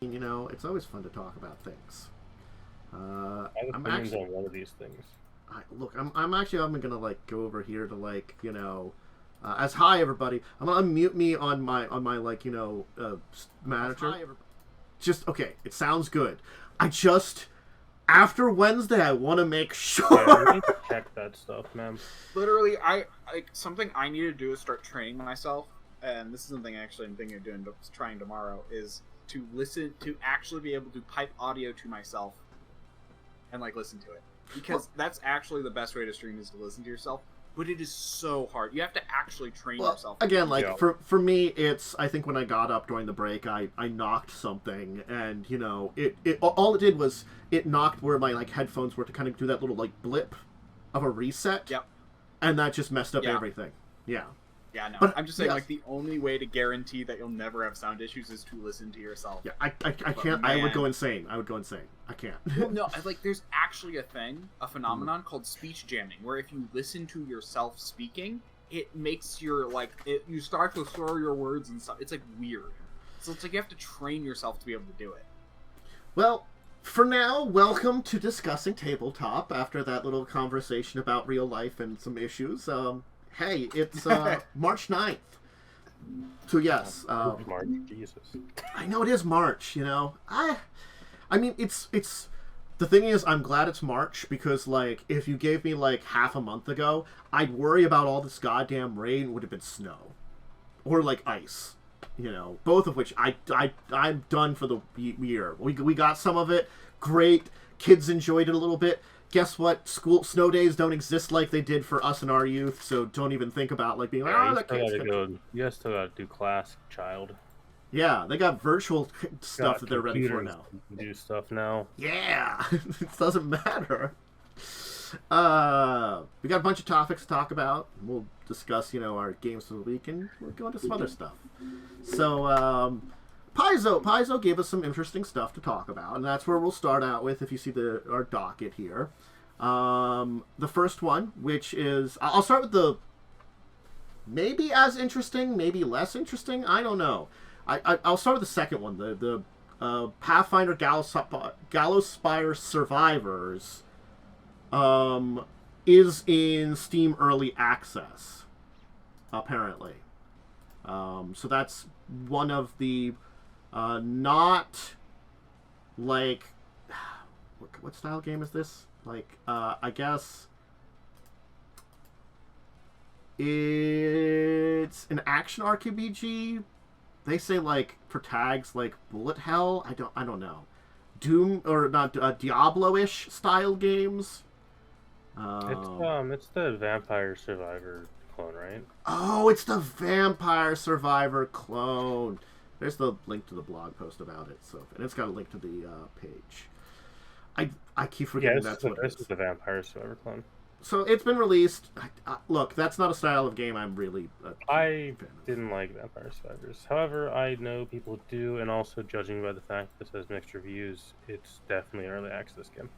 You know, it's always fun to talk about things. I have I'm opinions actually, on one of these things. I'm gonna like go over here to like as hi everybody. I'm gonna unmute me on my like manager. Just okay. It sounds good. I just after Wednesday, I want to make Yeah, you sure. need to check that stuff, man. Literally, I like something I need to do is start training myself, and this is something actually I'm thinking of doing, trying tomorrow, is to listen to actually be able to pipe audio to myself and like listen to it, because that's actually the best way to stream is to listen to yourself. But it is so hard. You have to actually train yourself. Again, like Yeah. for me, it's I think when I got up during the break, I knocked something, and it all it did was it knocked where my like headphones were to kind of do that little like blip of a reset. Yep. And that just messed up Yeah. everything. Yeah. Yeah, no. But, I'm just saying, yes. like, the only way to guarantee that you'll never have sound issues is to listen to yourself. Yeah, I can't. I would go insane. I can't. Well, no, like, there's actually a phenomenon called speech jamming, where if you listen to yourself speaking, it makes your, like, you start to slur your words and stuff. It's, like, weird. So it's like you have to train yourself to be able to do it. Well, for now, welcome to Discussing Tabletop after that little conversation about real life and some issues. Hey, it's March 9th. So yes, March, Jesus. I know it is March, I mean it's the thing is I'm glad it's March because like if you gave me like half a month ago, I'd worry about all this goddamn rain. It would have been snow or like ice. Both of which I'm done for the year. We got some of it. Great. Kids enjoyed it a little bit. Guess what? Snow days don't exist like they did for us in our youth, so don't even think about like being like, Yeah, that kid's you guys still gotta do class, child. Yeah, they got virtual stuff that they're ready for Computers now. can do stuff now. Yeah, it doesn't matter. We got a bunch of topics to talk about. We'll discuss, our games for the week, and we'll go into some other stuff. So, Paizo gave us some interesting stuff to talk about, and that's where we'll start out with. If you see our docket here, the first one, which is I'll start with the maybe as interesting, maybe less interesting. I don't know. I'll start with the second one, the Pathfinder Gallowspire Survivors. Is in Steam Early Access, apparently. So that's one of the not like what style game is this? Like I guess it's an action RPG. They say like for tags like bullet hell. I don't know. Doom or not Diablo-ish style games. It's the Vampire Survivor clone, right? Oh, it's the Vampire Survivor clone. There's the link to the blog post about it. So, and it's got a link to the page. I keep forgetting that's what it is. This is the Vampire Survivor clone. So it's been released. Look, that's not a style of game I'm really. I didn't like Vampire Survivors. However, I know people do, and also judging by the fact that it has mixed reviews, it's definitely an early access game.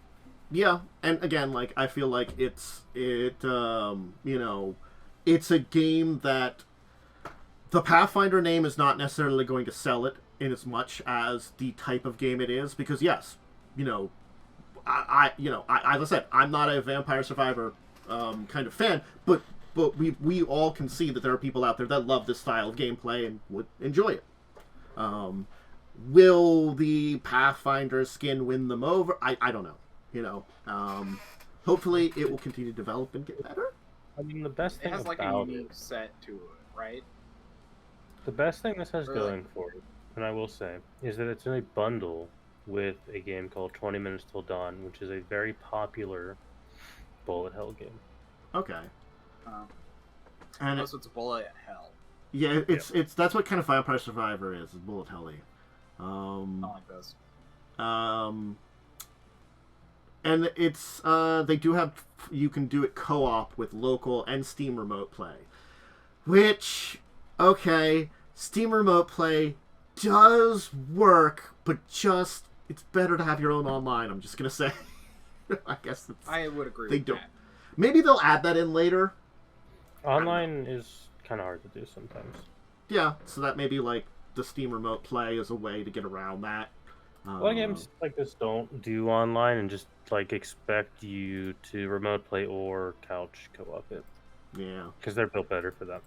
Yeah, and again, like I feel like it's a game that the Pathfinder name is not necessarily going to sell it in as much as the type of game it is, because yes, as I said, I'm not a Vampire Survivor kind of fan, but we all can see that there are people out there that love this style of gameplay and would enjoy it. Will the Pathfinder skin win them over? I don't know. Hopefully it will continue to develop and get better. I mean, the best thing It has like a about unique set to it, right? the best thing this has Really? going for it, and I will say, is that it's in a bundle with a game called 20 Minutes Till Dawn, which is a very popular bullet hell game. Okay. Um, And so it's a bullet hell. yeah, it's that's what kind of Vampire Survivor is bullet helly. I don't like those. And it's they do have you can do it co-op with local and Steam Remote Play, which okay, Steam Remote Play does work, but just it's better to have your own online. I'm just gonna say. I guess I would agree. they with don't. that. Maybe they'll add that in later. Online is kind of hard to do sometimes. Yeah, so that maybe like the Steam Remote Play is a way to get around that. A lot of games like this don't do online and just like expect you to remote play or couch co-op it. Yeah, because they're built better for that.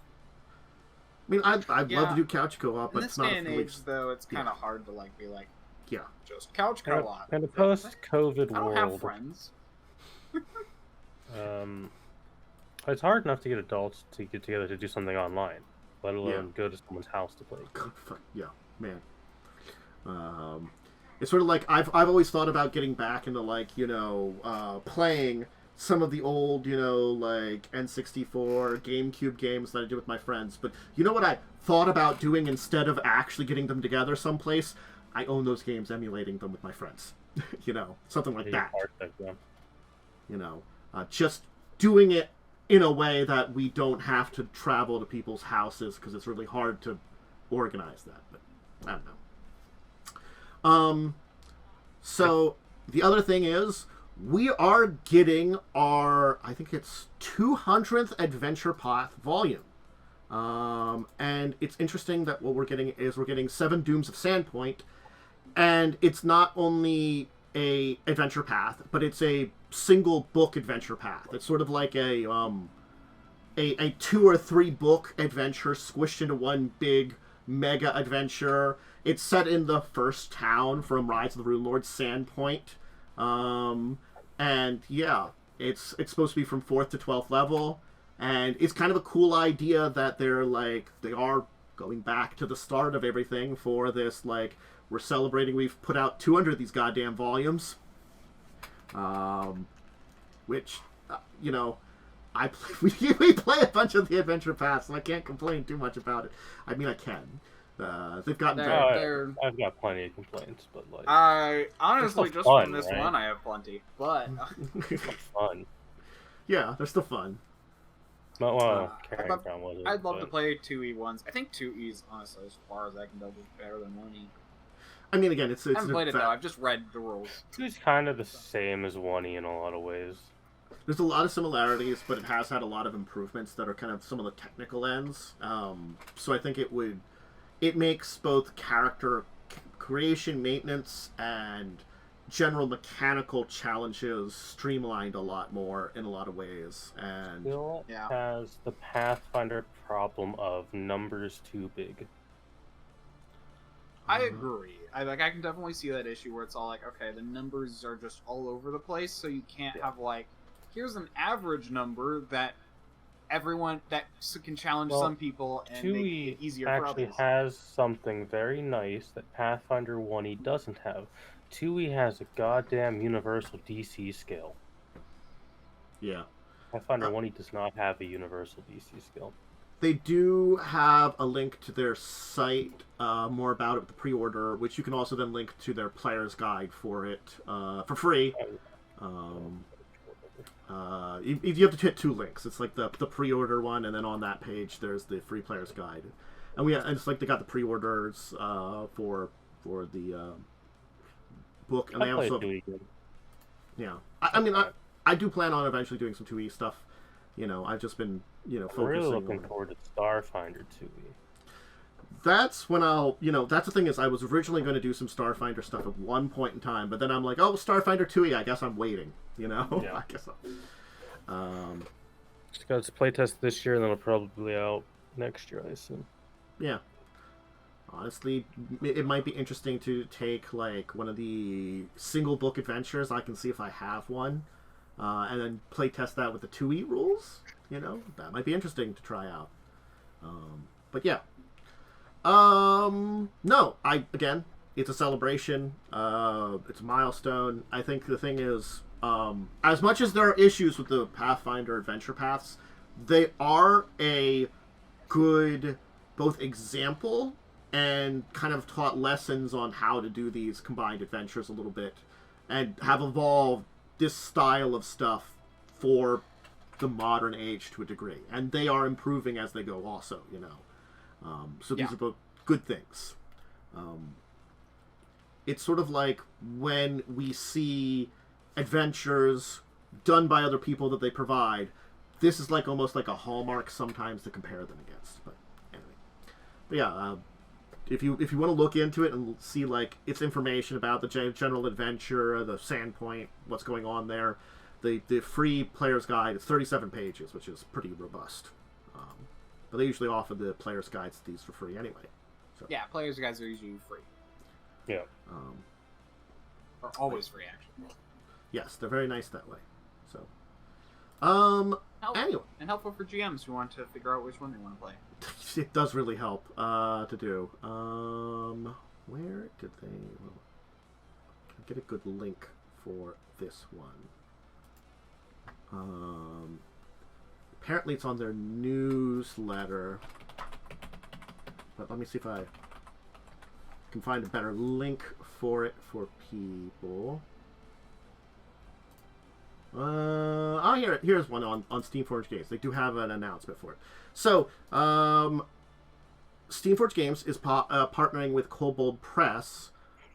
I mean, I'd love to do couch co-op, but in it's this not day and age, though, it's kind of hard to like be like, yeah, just couch co-op. In a post-COVID I don't world, have friends. It's hard enough to get adults to get together to do something online, let alone go to someone's house to play. Yeah, man. It's sort of like I've always thought about getting back into like playing some of the old like N64 GameCube games that I did with my friends. But you know what I thought about doing instead of actually getting them together someplace? I own those games, emulating them with my friends. Something like that. Just doing it in a way that we don't have to travel to people's houses because it's really hard to organize that. But I don't know. So the other thing is we are getting our, I think it's 200th Adventure Path volume. And it's interesting that what we're getting 7 Dooms of Sandpoint, and it's not only a adventure path, but it's a single book adventure path. It's sort of like a 2 or 3 book adventure squished into one big mega adventure. It's set in the first town from Rise of the Rune Lord, Sandpoint. And yeah, it's supposed to be from 4th to 12th level. And it's kind of a cool idea that they are going back to the start of everything for this, like, we're celebrating, we've put out 200 of these goddamn volumes. Which, we play a bunch of the adventure paths, and I can't complain too much about it. I mean, I can. They've gotten better. I've got plenty of complaints, but like, I honestly just fun, from this right? one I have plenty, but it's fun. Yeah, they're still fun. I'd love to play 2E ones. I think 2E is honestly, as far as I can tell, better than 1E. I mean, again, I haven't played it though. I've just read the rules. It's kind of the same as 1E in a lot of ways. There's a lot of similarities, but it has had a lot of improvements that are kind of some of the technical ends. So I think it makes both character creation, maintenance, and general mechanical challenges streamlined a lot more in a lot of ways. And still has the Pathfinder problem of numbers too big. I agree. I can definitely see that issue where it's all like, okay, the numbers are just all over the place, so you can't have like, here's an average number that everyone that can challenge some people and make it easier for others. 2E actually has something very nice that Pathfinder 1E doesn't have. 2E has a goddamn universal DC scale. Yeah. Pathfinder 1E does not have a universal DC scale. They do have a link to their site, more about it with the pre-order, which you can also then link to their player's guide for it for free. You have to hit 2 links. It's like the pre-order one, and then on that page there's the free player's guide. And it's like they got the pre-orders for the book, and they also I do plan on eventually doing some 2E stuff. I've just been focusing. I'm really looking forward to Starfinder 2E. That's when that's the thing is I was originally going to do some Starfinder stuff at one point in time, but then I'm like, oh, Starfinder 2E, I guess I'm waiting, Yeah. I guess Just got its playtest this year, and then it'll probably out next year, I assume. Yeah. Honestly, it might be interesting to take like one of the single book adventures. I can see if I have one, and then playtest that with the 2E rules. That might be interesting to try out. But yeah. No, again, it's a celebration. It's a milestone. I think the thing is, as much as there are issues with the Pathfinder adventure paths, they are a good both example and kind of taught lessons on how to do these combined adventures a little bit, and have evolved this style of stuff for the modern age to a degree. And they are improving as they go also, So these are both good things. It's sort of like when we see adventures done by other people that they provide, this is like almost like a hallmark sometimes to compare them against. But anyway. But yeah, if you want to look into it and see like its information about the general adventure, the Sandpoint, what's going on there, the free player's guide is 37 pages, which is pretty robust. But they usually offer the player's guides these for free anyway. So. Yeah, player's guides are usually free. Yeah. Or always free, actually. Yes, they're very nice that way. So. Anyway. And helpful for GMs who want to figure out which one they want to play. It does really help to do. Where did they... get a good link for this one. Apparently it's on their newsletter. But let me see if I can find a better link for it for people. Here's one on Steamforged Games. They do have an announcement for it. So, Steamforged Games is partnering with Kobold Press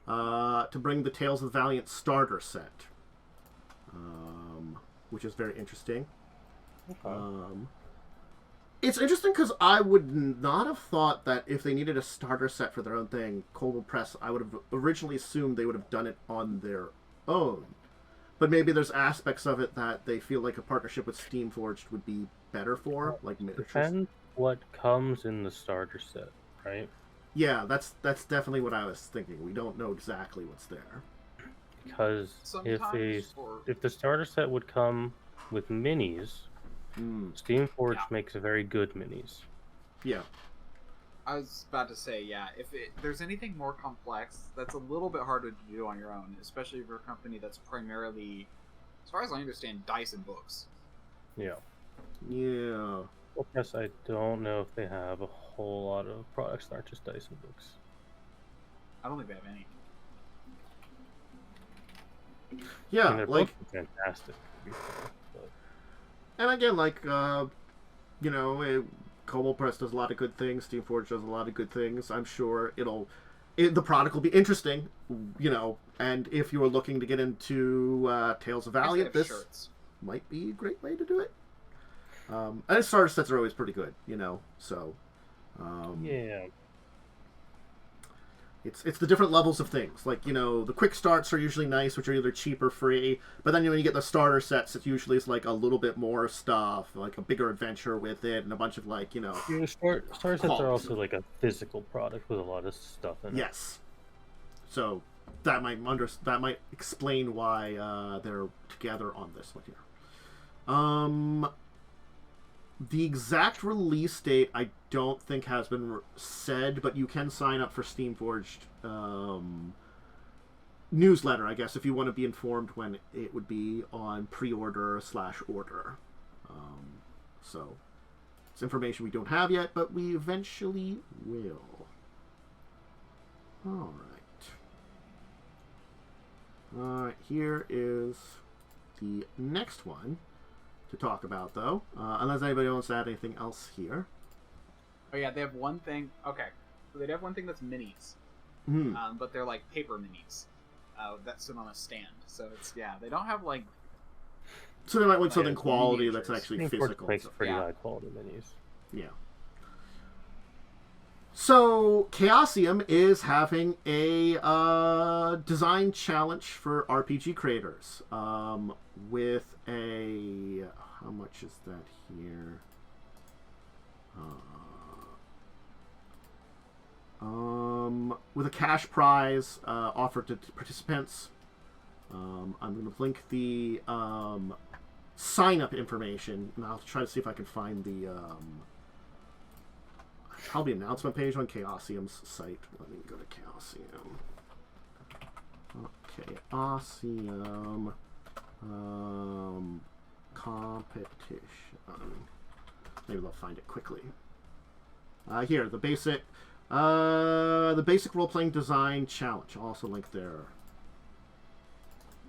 to bring the Tales of the Valiant starter set, which is very interesting. Okay. It's interesting because I would not have thought that if they needed a starter set for their own thing, Kobold Press, I would have originally assumed they would have done it on their own. But maybe there's aspects of it that they feel like a partnership with Steamforged would be better for, like miniatures. Depends what comes in the starter set, right? Yeah, that's definitely what I was thinking. We don't know exactly what's there. Because if the starter set would come with minis, Steamforged makes a very good minis. Yeah. I was about to say, yeah, if there's anything more complex, that's a little bit harder to do on your own, especially for a company that's primarily, as far as I understand, dice and books. Yeah. Yeah. Well, yes, I don't know if they have a whole lot of products that aren't just dice and books. I don't think they have any. Yeah, I mean, like books are fantastic. But... And again, like Kobold Press does a lot of good things. Steamforged does a lot of good things. I'm sure the product will be interesting, and if you're looking to get into Tales of Valiant, this might be a great way to do it. And starter sets are always pretty good, so... yeah. It's the different levels of things. Like, the quick starts are usually nice, which are either cheap or free. But then when you get the starter sets, it usually is like a little bit more stuff, like a bigger adventure with it, and a bunch of starter sets are also like a physical product with a lot of stuff in it. Yes. So that might explain why they're together on this one here. The exact release date I don't think has been said, but you can sign up for Steamforged newsletter, I guess, if you want to be informed when it would be on pre-order/order. So it's information we don't have yet, but we eventually will. All right, here is the next one to talk about, though, unless anybody wants to add anything else here. Oh yeah, they have one thing. Okay, so they have one thing that's minis, but they're like paper minis that sit on a stand. So they don't have like. So they might want something quality that's actually physical. physical. Makes pretty high quality minis. Yeah. So Chasosium is having a design challenge for RPG creators with a. How much is that here? With a cash prize offered to participants. I'm going to link the sign-up information, and I'll try to see if I can find the probably announcement page on Chasosium's site. Let me go to Chasosium. Chasosium. Competition. Maybe they'll find it quickly. Here, the basic role-playing design challenge. I'll also link there.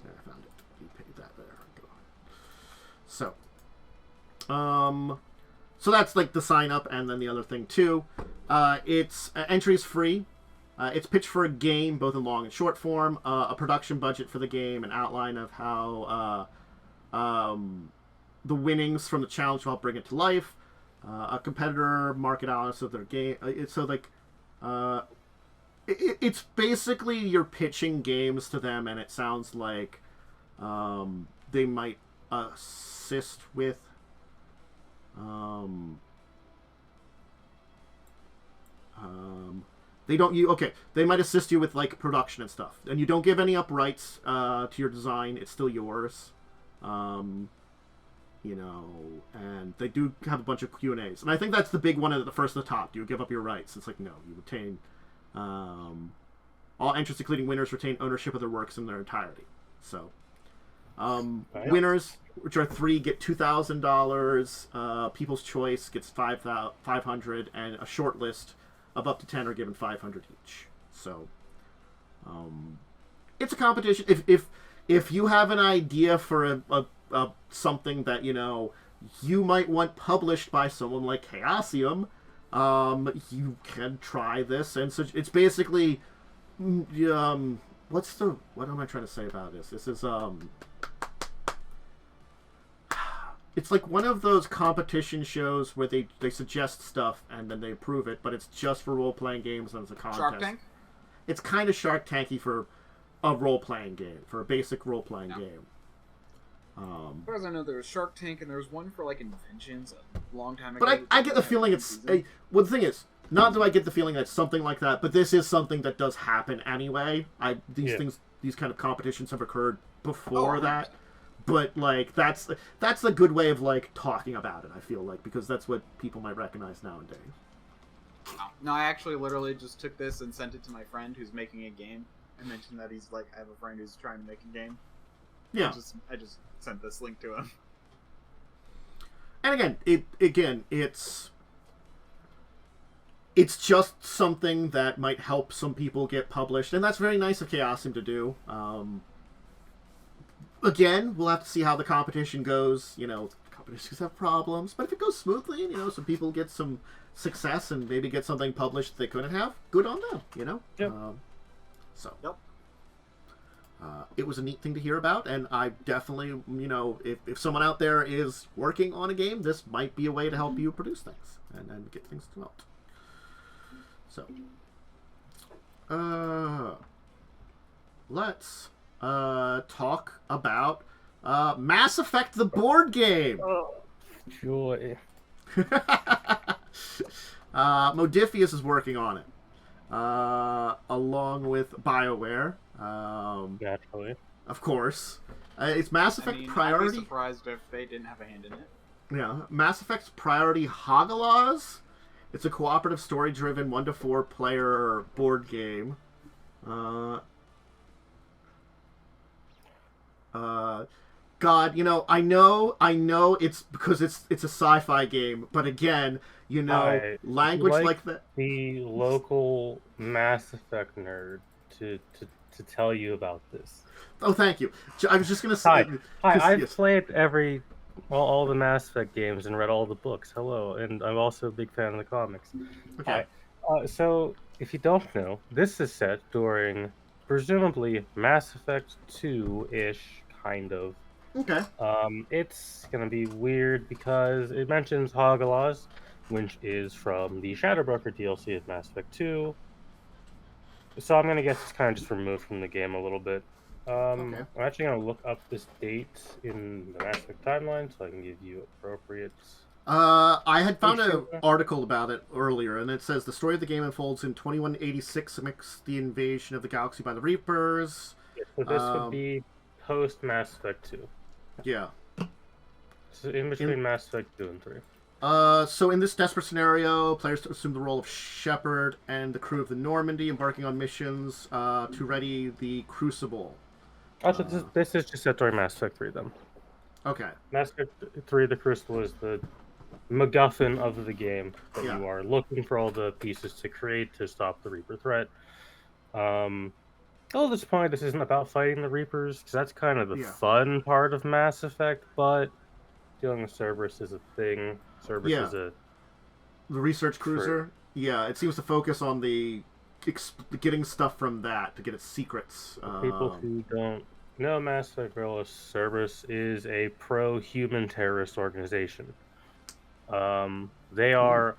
There, I found it. You paid that there. Go. So that's like the sign up, and then the other thing too. It's entries free. It's pitched for a game, both in long and short form. A production budget for the game, an outline of how the winnings from the challenge will help bring it to life. A competitor market analysis of their game. it's basically you're pitching games to them, and it sounds like they might assist with they might assist you with like production and stuff, and you don't give any up rights to your design. It's still yours. You know, and they do have a bunch of Q&As. And I think that's the big one at the first at the top. Do you give up your rights? It's like, no, you retain all entrants, including winners, retain ownership of their works in their entirety. So, winners, which are 3, get $2,000. People's Choice gets $500, and a short list of up to 10 are given $500 each. So, it's a competition. If you have an idea for a something that, you know, you might want published by someone like Chasosium, you can try this. And so it's basically what am I trying to say about this? This is it's like one of those competition shows where they suggest stuff and then they approve it, but it's just for role-playing games and it's a contest. Shark Tank? It's kind of Shark Tanky for a role-playing game, for a basic role-playing game. As far as I know, there was Shark Tank, and there was one for like inventions a long time ago. But I get the feeling it's well. The thing is, not do I get the feeling that it's something like that, but this is something that does happen anyway. These kind of competitions have occurred before that, but like that's a good way of like talking about it. I feel like, because that's what people might recognize nowadays. No, I actually literally just took this and sent it to my friend who's making a game. I mentioned that he's like, I have a friend who's trying to make a game. Yeah. I just sent this link to him. And again, it's just something that might help some people get published, and that's very nice of Chasosium to do. Again, we'll have to see how the competition goes. You know, competitions have problems, but if it goes smoothly and, you know, some people get some success and maybe get something published they couldn't have, good on them, you know? Yep. It was a neat thing to hear about, and I definitely, you know, if someone out there is working on a game, this might be a way to help you produce things and get things developed. So, let's talk about Mass Effect the board game. Oh, joy. Modiphius is working on it, along with BioWare. Naturally. Of course. It's Mass Effect Priority. I'd be surprised if they didn't have a hand in it. Yeah. Mass Effect's Priority Hagalaws. It's a cooperative, story-driven 1 to 4 player board game. God, you know, I know it's because it's a sci-fi game, but again, you know, language like that. The local Mass Effect nerd to tell you about this. Oh, thank you. I was just gonna say. Hi. I've played all the Mass Effect games and read all the books. Hello, and I'm also a big fan of the comics. Okay. So, if you don't know, this is set during presumably Mass Effect 2-ish, kind of. Okay. It's gonna be weird because it mentions Hagalaws, which is from the Shadowbroker DLC of Mass Effect 2. So I'm gonna guess it's kind of just removed from the game a little bit. Okay. I'm actually gonna look up this date in the Mass Effect timeline so I can give you appropriate. I had found an article about it earlier, and it says the story of the game unfolds in 2186 amidst the invasion of the galaxy by the Reapers. Yeah, so this would be post Mass Effect 2. Yeah. So in between Mass Effect 2 and 3. So in this desperate scenario, players assume the role of Shepard and the crew of the Normandy, embarking on missions to ready the Crucible. Also, this is just set during Mass Effect 3, then. Okay. Mass Effect 3, the Crucible is the MacGuffin of the game that you are looking for all the pieces to create to stop the Reaper threat. At this point, this isn't about fighting the Reapers, because that's kind of the fun part of Mass Effect, but dealing with Cerberus is a thing. Cerberus is the research cruiser. Yeah, it seems to focus on the getting stuff from that to get its secrets. People who don't know Mass Effect Real, Cerberus is a pro-human terrorist organization. They are.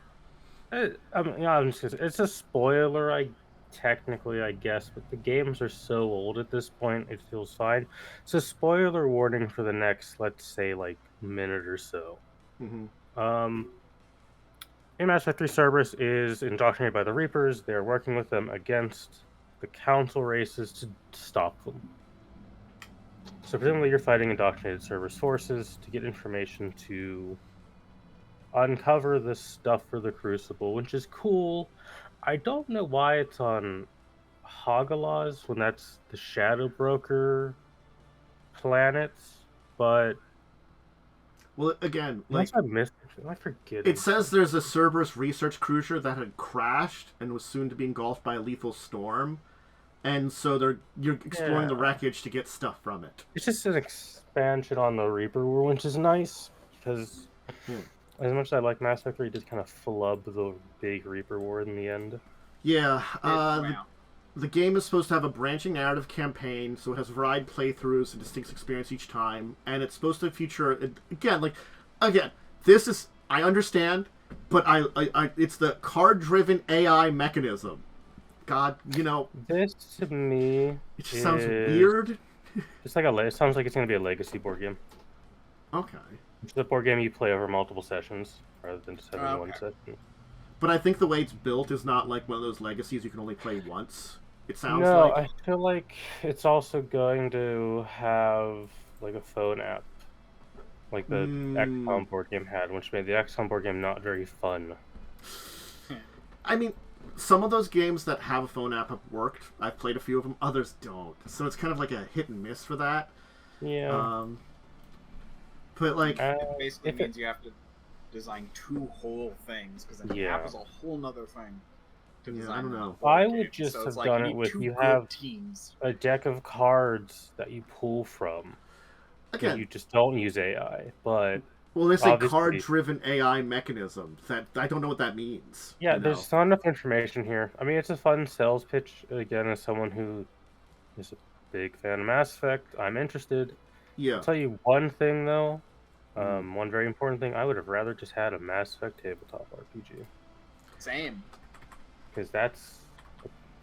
It's a spoiler, I technically, I guess, but the games are so old at this point, it feels fine. So, spoiler warning for the next, let's say, like, minute or so. Mm-hmm. In Mass Effect 3, Cerberus is indoctrinated by the Reapers. They're working with them against the Council races to stop them. So presumably you're fighting indoctrinated Cerberus forces to get information to uncover the stuff for the Crucible, which is cool. I don't know why it's on Hoggalaz when that's the Shadow Broker planets, but... Well, again, like... I forget. It says there's a Cerberus research cruiser that had crashed and was soon to be engulfed by a lethal storm. And so you're exploring the wreckage to get stuff from it. It's just an expansion on the Reaper War, which is nice, because as much as I like Mass Effect 3, it just kind of flub the big Reaper War in the end. Yeah, the game is supposed to have a branching narrative campaign, so it has varied playthroughs and distinct experience each time, and it's supposed to feature, again, this is, I understand, but it's the card-driven AI mechanism. God, this to me, it just sounds weird. It's like it sounds like it's going to be a legacy board game. Okay. It's a board game you play over multiple sessions rather than just having one session. But I think the way it's built is not like one of those legacies you can only play once. It sounds like... No, I feel like it's also going to have like a phone app, like the XCOM board game had, which made the XCOM board game not very fun. I mean, some of those games that have a phone app have worked. I've played a few of them. Others don't. So it's kind of like a hit and miss for that. Yeah. But like... it basically means you have to design two whole things, because then the app is a whole nother thing to design. I don't know. I would just have done it with you have teams. A deck of cards that you pull from. Again, you just don't use AI, but... Well, they say card-driven AI mechanism. That I don't know what that means. Yeah, there's not enough information here. I mean, it's a fun sales pitch. Again, as someone who is a big fan of Mass Effect, I'm interested. Yeah. I'll tell you one thing, though. One very important thing. I would have rather just had a Mass Effect tabletop RPG. Same. Because that's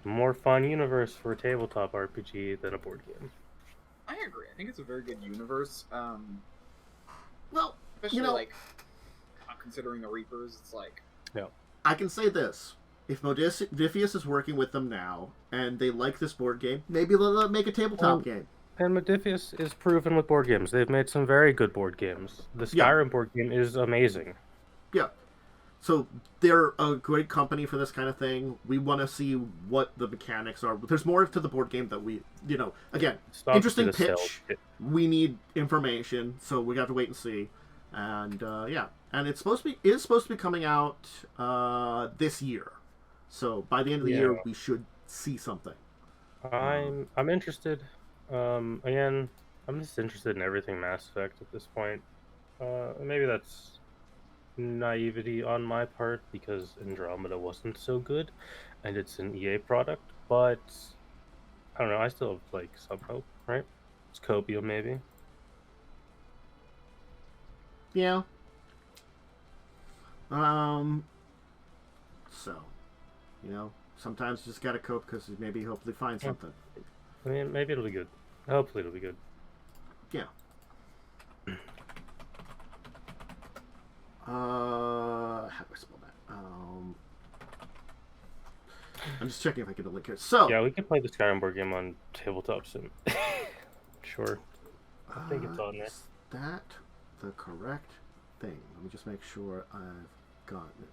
a more fun universe for a tabletop RPG than a board game. I agree. I think it's a very good universe. Well, especially like considering the Reapers, it's like... Yeah. I can say this. If Modiphius is working with them now, and they like this board game, maybe they'll make a tabletop game. And Modiphius is proven with board games. They've made some very good board games. The Skyrim board game is amazing. Yeah. So they're a great company for this kind of thing. We want to see what the mechanics are. There's more to the board game that we, again, interesting pitch. We need information, so we got to wait and see. And and it's supposed to be coming out this year. So by the end of the year, we should see something. I'm interested. Again, I'm just interested in everything Mass Effect at this point. Maybe that's naivety on my part because Andromeda wasn't so good, and it's an EA product. But I don't know. I still have like some hope, right? It's Copium, maybe. Yeah. So, sometimes you just gotta cope because maybe hopefully find something. I mean, maybe it'll be good. Hopefully it'll be good. Yeah. How do I spell that? I'm just checking if I get a link here. So yeah, we can play the Skyrim board game on tabletop soon. Sure. I think it's on there. Is that the correct thing? Let me just make sure I've gotten it.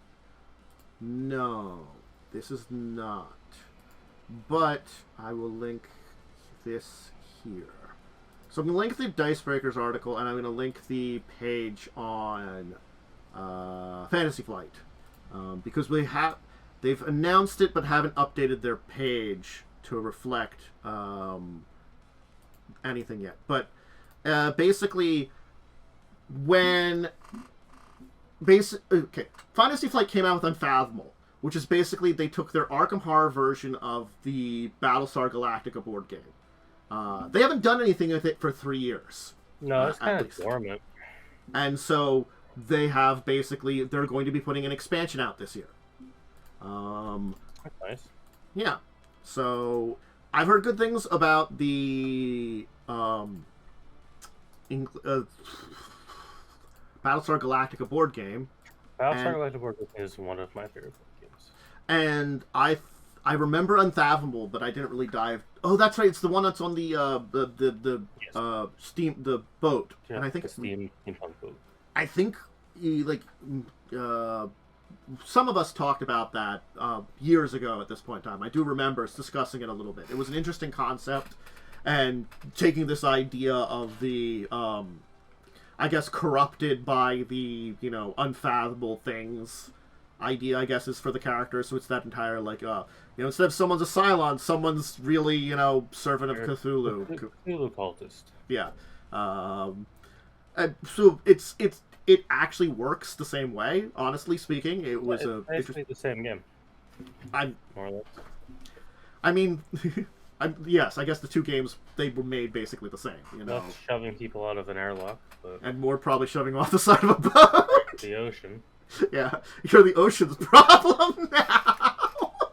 No, this is not. But I will link this here. So I'm going to link the Dicebreakers article, and I'm going to link the page on Fantasy Flight. Because they've announced it but haven't updated their page to reflect anything yet. But basically, Fantasy Flight came out with Unfathomable, which is basically they took their Arkarm Horror version of the Battlestar Galactica board game. They haven't done anything with it for 3 years. No, it's kind of dormant. And so they have they're going to be putting an expansion out this year. That's nice. Yeah. So I've heard good things about the Battlestar Galactica board game. Battlestar Galactica board game is one of my favorite board games. And I remember Unfathomable, but I didn't really dive. Oh, that's right. It's the one that's on the steam boat. Yeah, and I think the steampunk boat. I think some of us talked about that years ago. At this point in time, I do remember us discussing it a little bit. It was an interesting concept, and taking this idea of the I guess corrupted by the unfathomable things idea, I guess, is for the character. So it's that entire instead of someone's a Cylon, someone's really servant of Cthulhu. Cthulhu cultist. Yeah. And so it actually works the same way. Honestly speaking, it was basically the same game. I'm more or less. I mean, yes, I guess the two games, they were made basically the same. That's shoving people out of an airlock, but and more probably shoving off the side of a boat. The ocean. Yeah, you're the ocean's problem now.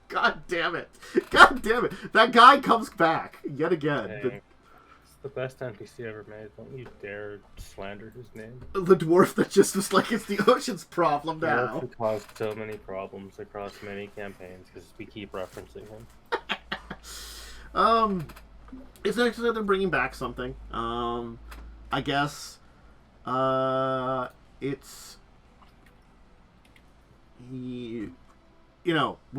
God damn it! God damn it! That guy comes back yet again. Hey, it's the best NPC ever made. Don't you dare slander his name. The dwarf that just was like, it's the ocean's problem The now. dwarf who caused so many problems across many campaigns because we keep referencing him. It's actually they're bringing back something. I guess, it's we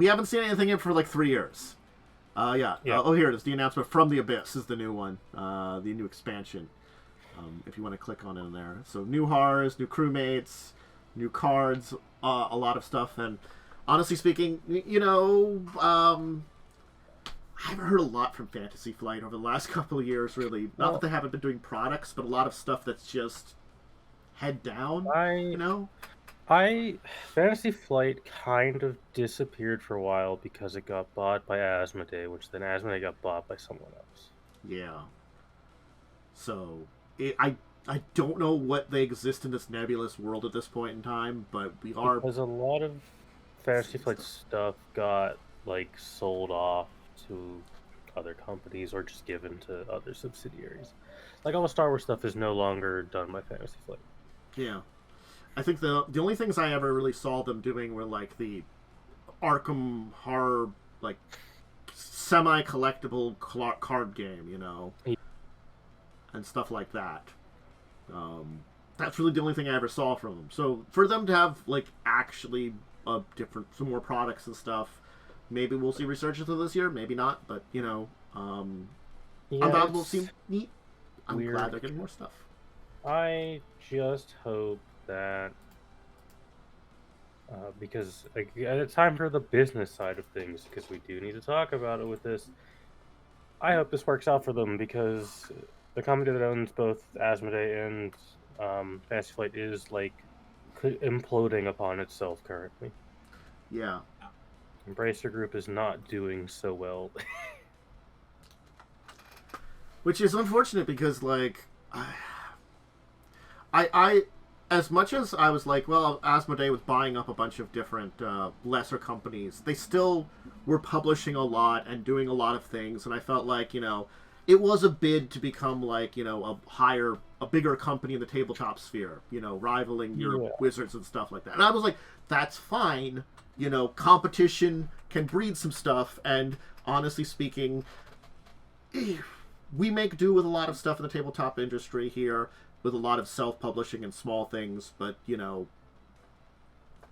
haven't seen anything in for like 3 years. Yeah. Here it is. The announcement from the Abyss is the new one. The new expansion. If you want to click on it in there. So new horrors, new crewmates, new cards, a lot of stuff. And honestly speaking, I haven't heard a lot from Fantasy Flight over the last couple of years, really. Not that they haven't been doing products, but a lot of stuff that's just head down, Fantasy Flight kind of disappeared for a while because it got bought by Asmodee, which then Asmodee got bought by someone else. Yeah. So, I don't know what they exist in this nebulous world at this point in time, but we are... Because a lot of Fantasy Flight stuff got, sold off to other companies or just given to other subsidiaries. All the Star Wars stuff is no longer done by Fantasy Flight. Yeah. I think the only things I ever really saw them doing were the Arkarm Horror, semi-collectible card game, and stuff like that. That's really the only thing I ever saw from them. So for them to have actually some more products and stuff, maybe we'll see resurgence of this year, maybe not, but Unfathomable seem neat. I'm glad they're getting more stuff. I just hope that because it's time for the business side of things, because we do need to talk about it with this. I hope this works out for them, because the company that owns both Asmodee and Fantasy Flight is imploding upon itself currently. Yeah. Embracer Group is not doing so well. Which is unfortunate because I as much as I was Asmodee was buying up a bunch of different lesser companies, they still were publishing a lot and doing a lot of things, and I felt it was a bid to become a bigger company in the tabletop sphere, rivaling your Wizards and stuff like that. And I was that's fine, competition can breed some stuff, and honestly speaking, we make do with a lot of stuff in the tabletop industry here, with a lot of self-publishing and small things, but,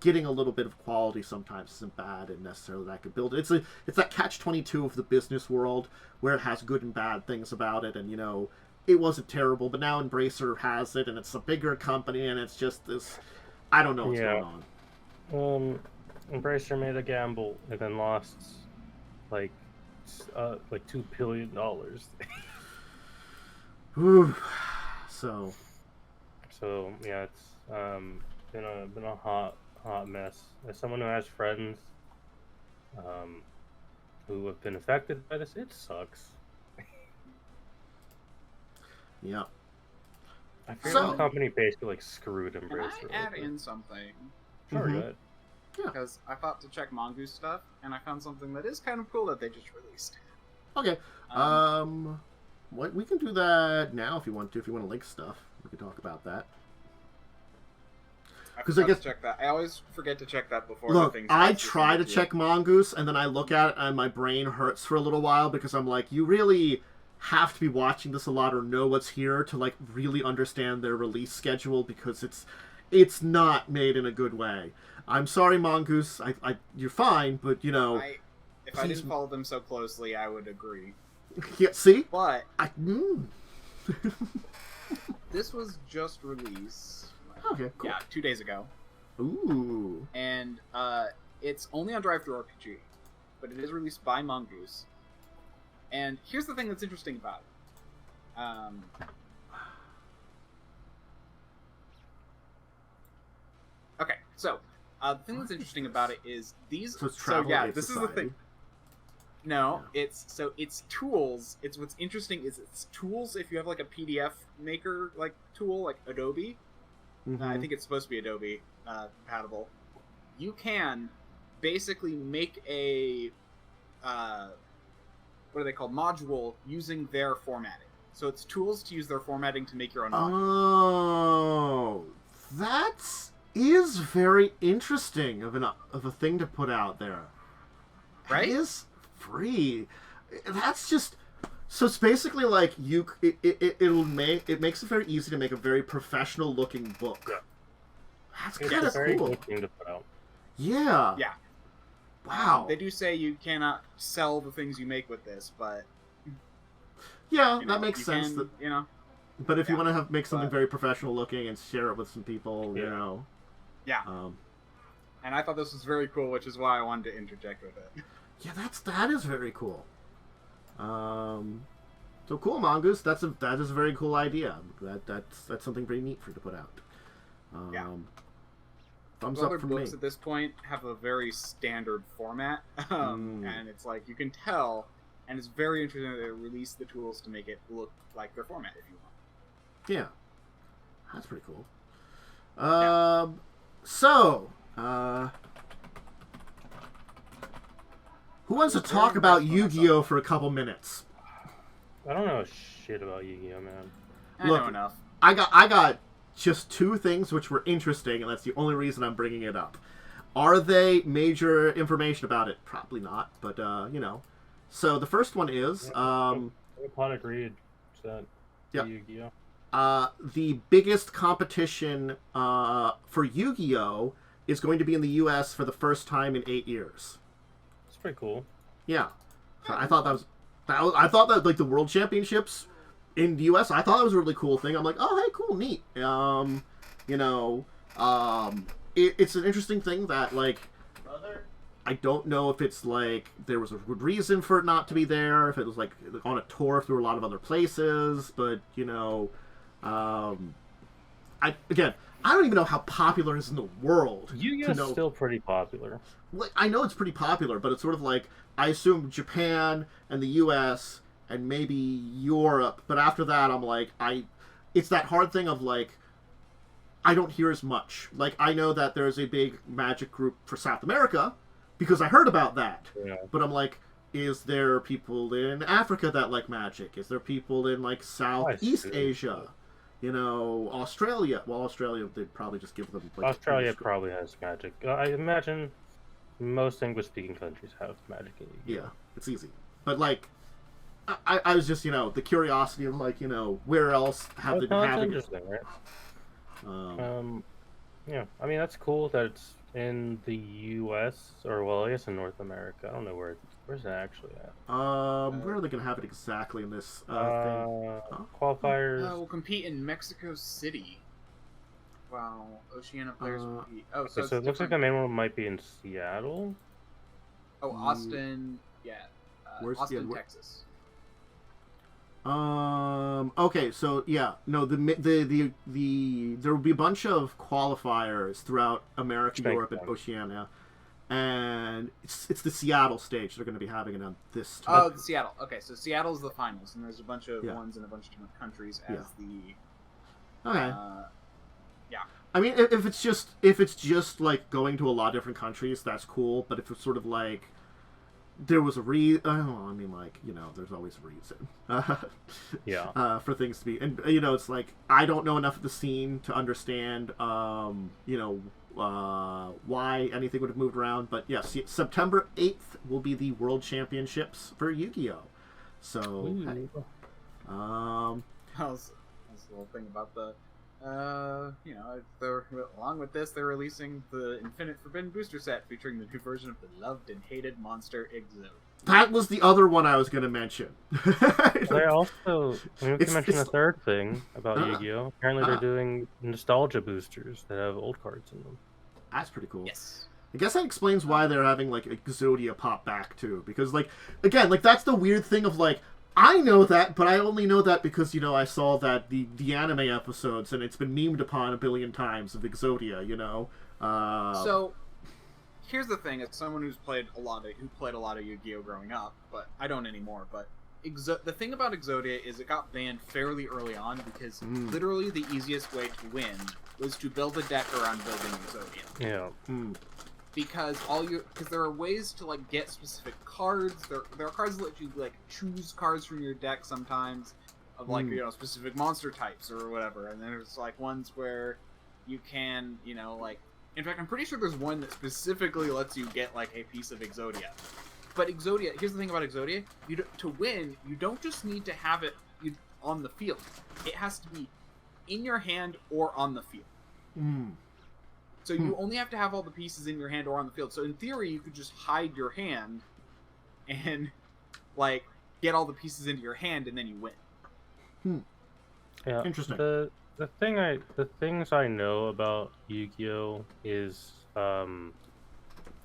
getting a little bit of quality sometimes isn't bad, and necessarily that could build it. It's that catch-22 of the business world, where it has good and bad things about it, and, it wasn't terrible, but now Embracer has it, and it's a bigger company, and it's just this... I don't know what's going on. Embracer made a gamble, and then lost, $2 billion. So yeah, it's been a hot mess. As someone who has friends who have been affected by this, it sucks. Yeah. I feel the company basically screwed Embracer. Can I add in something? Sure, go ahead. Yeah. Because I thought to check Mongoose stuff, and I found something that is kind of cool that they just released. Okay. What we can do that now if you want to. If you want to link stuff, we can talk about that. Because I guess check that. I always forget to check that before. Look, the things I try to check Mongoose, and then I look at it, and my brain hurts for a little while because I'm like, you really have to be watching this a lot or know what's here to like really understand their release schedule because it's not made in a good way. I'm sorry, Mongoose. You're fine, but you know. If I didn't follow them so closely, I would agree. Yeah, see? But this was just released. Okay, cool. Yeah, 2 days ago. Ooh. And it's only on DriveThruRPG, but it is released by Mongoose. And here's the thing that's interesting about it. Okay, so the thing that's interesting about it is these. So yeah, this is the thing. No, it's tools. It's what's interesting is it's tools. If you have like a PDF maker like tool like Adobe, I think it's supposed to be Adobe compatible. You can basically make a what are they called, module using their formatting. So it's tools to use their formatting to make your own module. Oh, that is very interesting of a thing to put out there. Right? It is free. That's just so it's basically like it makes it very easy to make a very professional looking book. Yeah. That's kind of cool. Good thing to put out. Yeah. Yeah. Wow. They do say you cannot sell the things you make with this, but yeah, that makes sense. But if you want to make something very professional looking and share it with some people, you know. Yeah. And I thought this was very cool, which is why I wanted to interject with it. Yeah, that is very cool. So cool, Mongoose. That is a very cool idea. That's something very neat for you to put out. Yeah. Thumbs Other up from books me. at this point have a very standard format, and it's like you can tell, and it's very interesting that they release the tools to make it look like their format if you want. Yeah, that's pretty cool. Yeah. So, who wants to talk about Yu-Gi-Oh for a couple minutes? I don't know shit about Yu-Gi-Oh, man. I know enough. I got just two things which were interesting, and that's the only reason I'm bringing it up. Are they major information about it? Probably not, but you know. So the first one is Platonic Reed said Yu-Gi-Oh. The biggest competition for Yu-Gi-Oh is going to be in the U.S. for the first time in 8 years. It's pretty cool. Yeah, so I thought I thought that like the World Championships in the U.S. I thought that was a really cool thing. I'm like, oh hey, cool, neat. You know, it's an interesting thing that like. I don't know if it's like there was a good reason for it not to be there, if it was like on a tour through a lot of other places, but you know, I don't even know how popular it is in the world. Yu-Gi-Oh's still pretty popular. Like, I know it's pretty popular, but it's sort of like I assume Japan and the U.S. and maybe Europe, but after that I'm like it's that hard thing of like I don't hear as much. Like I know that there's a big Magic group for South America. Because I heard about that. Yeah. But I'm like, is there people in Africa that like Magic? Is there people in like Southeast Asia? You know, Australia. Well, Australia, they'd probably just give them like Australia probably has Magic. I imagine most English-speaking countries have Magic in Yu-Gi-Oh. Yeah, it's easy. But like, I was just, you know, the curiosity of like, you know, where else have they been having it? Interesting, right? Yeah, I mean, that's cool that it's in the U.S. or, well, I guess in North America. I don't know where's it actually at. Where are they going to have it exactly in this thing? Qualifiers. We'll compete in Mexico City. Wow, Oceania players compete. Oh, so it looks like the main one might be in Seattle. Oh, Austin, yeah. Where's Austin, Texas. Okay, so yeah, no, there will be a bunch of qualifiers throughout America, Europe, and Oceania, and it's the Seattle stage they're going to be having it on this time. Oh, Seattle. Okay, so Seattle's the finals, and there's a bunch of ones in a bunch of different countries as the. Okay. Yeah. I mean, if it's just like going to a lot of different countries, that's cool. But if it's sort of like there was a I don't know. I mean, like, there's always a reason. For things to be, and it's like I don't know enough of the scene to understand, why anything would have moved around. But yes, September 8th will be the World Championships for Yu-Gi-Oh. So, hey, That was a little thing about the, along with this, they're releasing the Infinite Forbidden booster set featuring the new version of the loved and hated monster Exode. That was the other one I was going to mention. They also, we can mention a third thing about Yu-Gi-Oh! Apparently they're doing nostalgia boosters that have old cards in them. That's pretty cool. Yes. I guess that explains why they're having, like, Exodia pop back, too. Because, like, again, like, that's the weird thing of, like, I know that, but I only know that because, I saw that the anime episodes, and it's been memed upon a billion times of Exodia, So, here's the thing, as someone who played a lot of Yu-Gi-Oh! Growing up, but I don't anymore, but the thing about Exodia is it got banned fairly early on because literally the easiest way to win was to build a deck around building Exodia. Yeah. Because there are ways to like get specific cards. There are cards that let you like choose cards from your deck sometimes of like specific monster types or whatever. And then there's like ones where you can like, in fact I'm pretty sure there's one that specifically lets you get like a piece of Exodia. But Exodia, here's the thing about Exodia: to win, you don't just need to have it on the field. It has to be in your hand or on the field. So you only have to have all the pieces in your hand or on the field. So in theory, you could just hide your hand and, like, get all the pieces into your hand, and then you win. Yeah. Interesting. The things I know about Yu-Gi-Oh! Is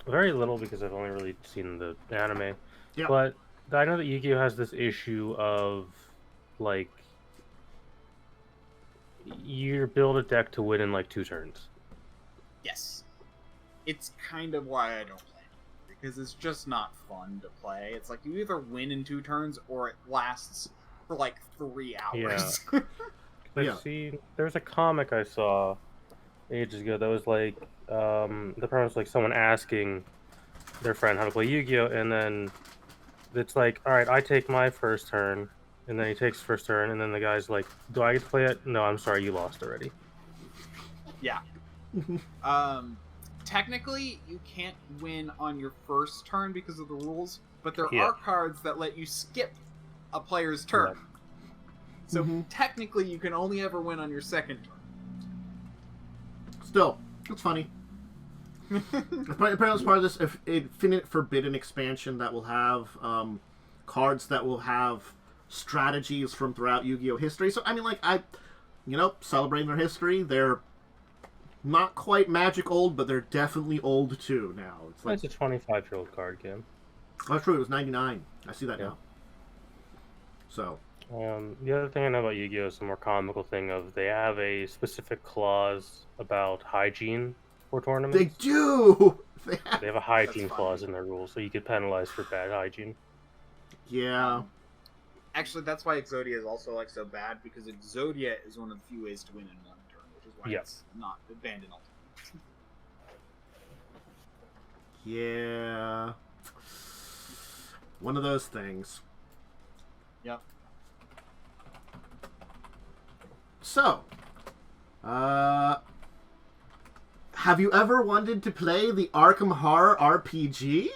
very little because I've only really seen the anime. Yeah. But I know that Yu-Gi-Oh! Has this issue of, like, you build a deck to win in, like, 2 turns. Yes. It's kind of why I don't play it, because it's just not fun to play. It's like you either win in 2 turns or it lasts for like 3 hours. Yeah. See, there's a comic I saw ages ago that was like, the premise was like someone asking their friend how to play Yu-Gi-Oh! And then it's like, alright, I take my first turn, and then he takes first turn, and then the guy's like, do I get to play it? No, I'm sorry, you lost already. Yeah. Technically, you can't win on your first turn because of the rules, but there are cards that let you skip a player's turn. Yeah. So technically, you can only ever win on your second turn. Still, it's funny. Apparently, it's part of this Infinite Forbidden expansion that will have cards that will have strategies from throughout Yu-Gi-Oh! History. So, I mean, like, celebrating their history, they're not quite magic old, but they're definitely old too now. It's like it's a 25-year-old card game. That's true. It was 99. I see that now. So, the other thing I know about Yu-Gi-Oh! Is a more comical thing of they have a specific clause about hygiene for tournaments. They do. They have a hygiene clause in their rules, so you get penalized for bad hygiene. Yeah. Actually, that's why Exodia is also like so bad, because Exodia is one of the few ways to win in one turn, which is why it's not banned in Ultimate. Yeah. One of those things. Yep. So, have you ever wanted to play the Arkarm Horror RPG?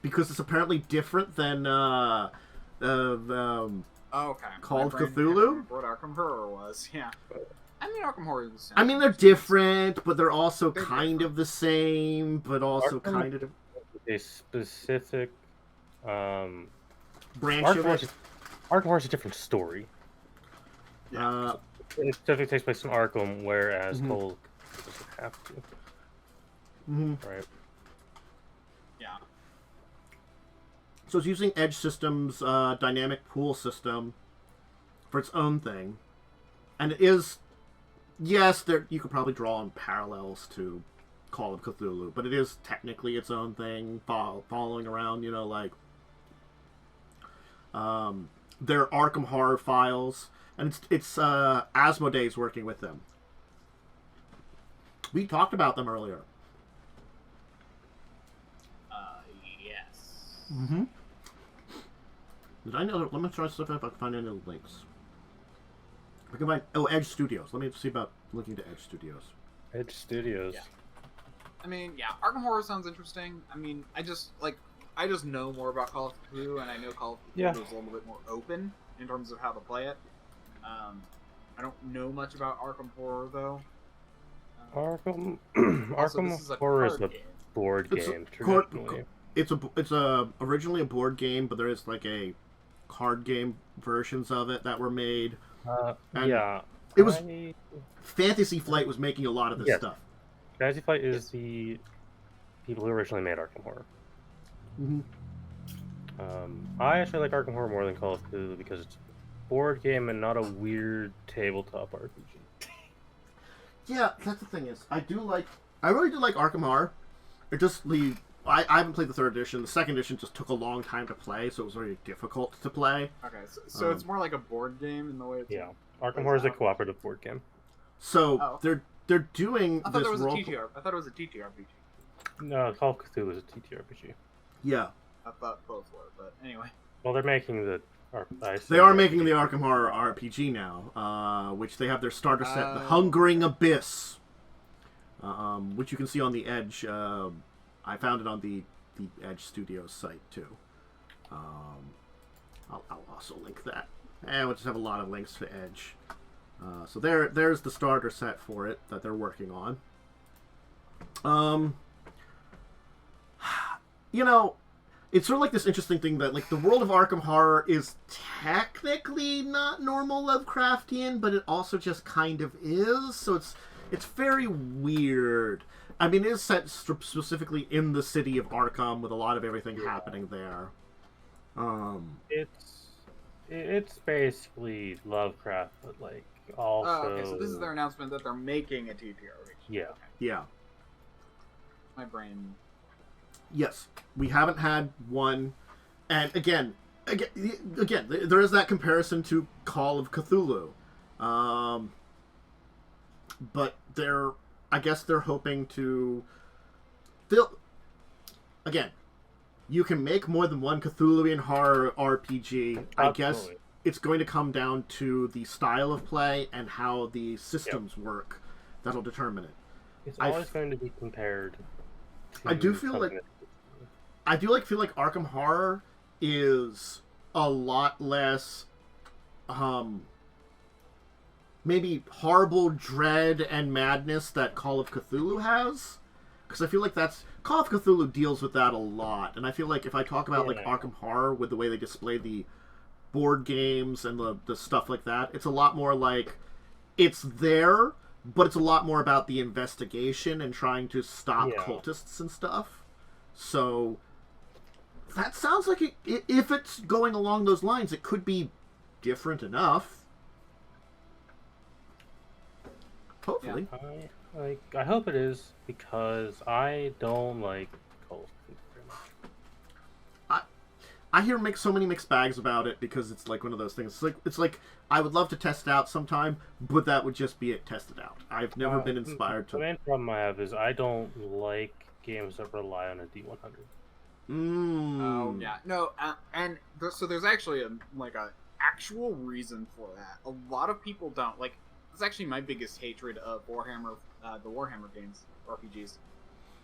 Because it's apparently different than okay. Called Cthulhu. What Arkarm Horror was, yeah. I mean, Arkarm Horror is the same. I mean, they're different, but they're also kind of the same, but also kind of a specific branch of it. Arkarm Horror is a different story. Yeah. It typically takes place in Arkham, whereas Cole doesn't have to. Right. Yeah. So it's using Edge Systems' dynamic pool system for its own thing. And it is, yes, you could probably draw on parallels to Call of Cthulhu, but it is technically its own thing, following around, their Arkham Horror files, and it's Asmodee's working with them. We talked about them earlier. Yes. Mm-hmm. Did I know? Let me try to see if I can find any links. I can find Edge Studios. Let me see about looking to Edge Studios. Edge Studios. Yeah. I mean, yeah, Arkham Horror sounds interesting. I mean, I just know more about Call of Cthulhu, and I know Call of Cthulhu is a little bit more open in terms of how to play it. I don't know much about Arkham Horror though. Arkham Arkham Horror is a board game. Traditionally, it's originally a board game, but there is like a card game versions of it that were made. It was Fantasy Flight was making a lot of this stuff. Fantasy Flight is the people who originally made Arkham Horror. Mm-hmm. I actually like Arkham Horror more than Call of Cthulhu because it's a board game and not a weird tabletop RPG. Yeah, that's the thing is, I really do like Arkham Horror. It just I haven't played the 3rd edition. The 2nd edition just took a long time to play, so it was very difficult to play. Okay, so it's more like a board game in the way. Arkham Horror is a cooperative board game. So they're doing I thought this it was role. I thought it was a TTRPG. No, Call of Cthulhu is a TTRPG. Yeah. I thought both were, but anyway. Well, they're making the. They are making the Arkham Horror RPG now, which they have their starter set, The Hungering Abyss, which you can see on the Edge. I found it on the Edge Studios site too. I'll also link that, and we'll just have a lot of links to Edge. So there's the starter set for it that they're working on. You know, it's sort of like this interesting thing that, like, the world of Arkham Horror is technically not normal Lovecraftian, but it also just kind of is. So it's very weird. I mean, it is set specifically in the city of Arkham with a lot of everything happening there. It's basically Lovecraft, but like also. Oh, okay, so this is their announcement that they're making a TTRPG. Yeah. Okay. Yeah. My brain. Yes, we haven't had one, and again, there is that comparison to Call of Cthulhu, but I guess they're hoping to. Again, you can make more than one Cthulhuian horror RPG. I guess it's going to come down to the style of play and how the systems work that'll determine it. It's always going to be compared. I do feel like Arkham Horror is a lot less, maybe horrible dread and madness that Call of Cthulhu has, because I feel like Call of Cthulhu deals with that a lot, and I feel like if I talk about like Arkham Horror with the way they display the board games and the stuff like that, it's a lot more like it's there, but it's a lot more about the investigation and trying to stop cultists and stuff. So that sounds like if it's going along those lines, it could be different enough. Hopefully. Yeah. I hope it is, because I don't like Call of Cthulhu very much. I hear so many mixed bags about it because it's like one of those things. It's like I would love to test it out sometime, but that would just be it tested out. I've never been inspired to. The main problem I have is I don't like games that rely on a D100. Oh yeah, no, and so there's actually a actual reason for that. A lot of people don't like. It's actually my biggest hatred of Warhammer, the Warhammer games, RPGs,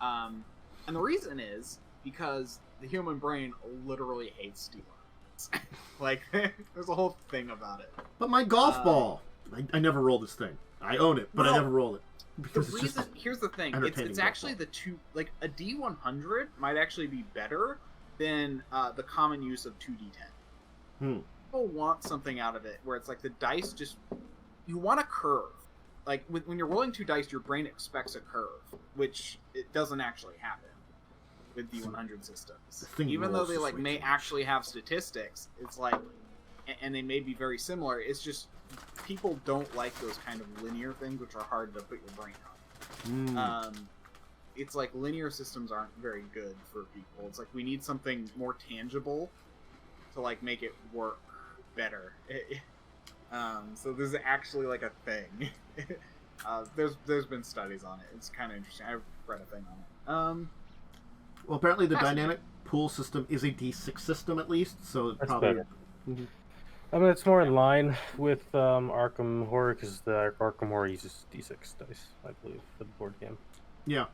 and the reason is because the human brain literally hates D100s. Like, there's a whole thing about it. But my golf ball, I never roll this thing. I own it, but I never roll it. Because here's the thing, it's actually the two, like, a D100 might actually be better than the common use of 2D10. People want something out of it where it's like the dice just, you want a curve. Like, when you're rolling 2 dice, your brain expects a curve, which it doesn't actually happen with D100 systems. Even though they may actually have statistics, it's like, and they may be very similar, it's just people don't like those kind of linear things which are hard to put your brain on. It's like linear systems aren't very good for people. It's like we need something more tangible to like make it work better. So this is actually like a thing. There's been studies on it. It's kind of interesting. I've read a thing on it. Well, apparently the dynamic pool system is a D6 system at least, so That's probably. better. I mean, it's more in line with Arkarm Horror, because the Arkarm Horror uses D6 dice, I believe, for the board game. Yeah.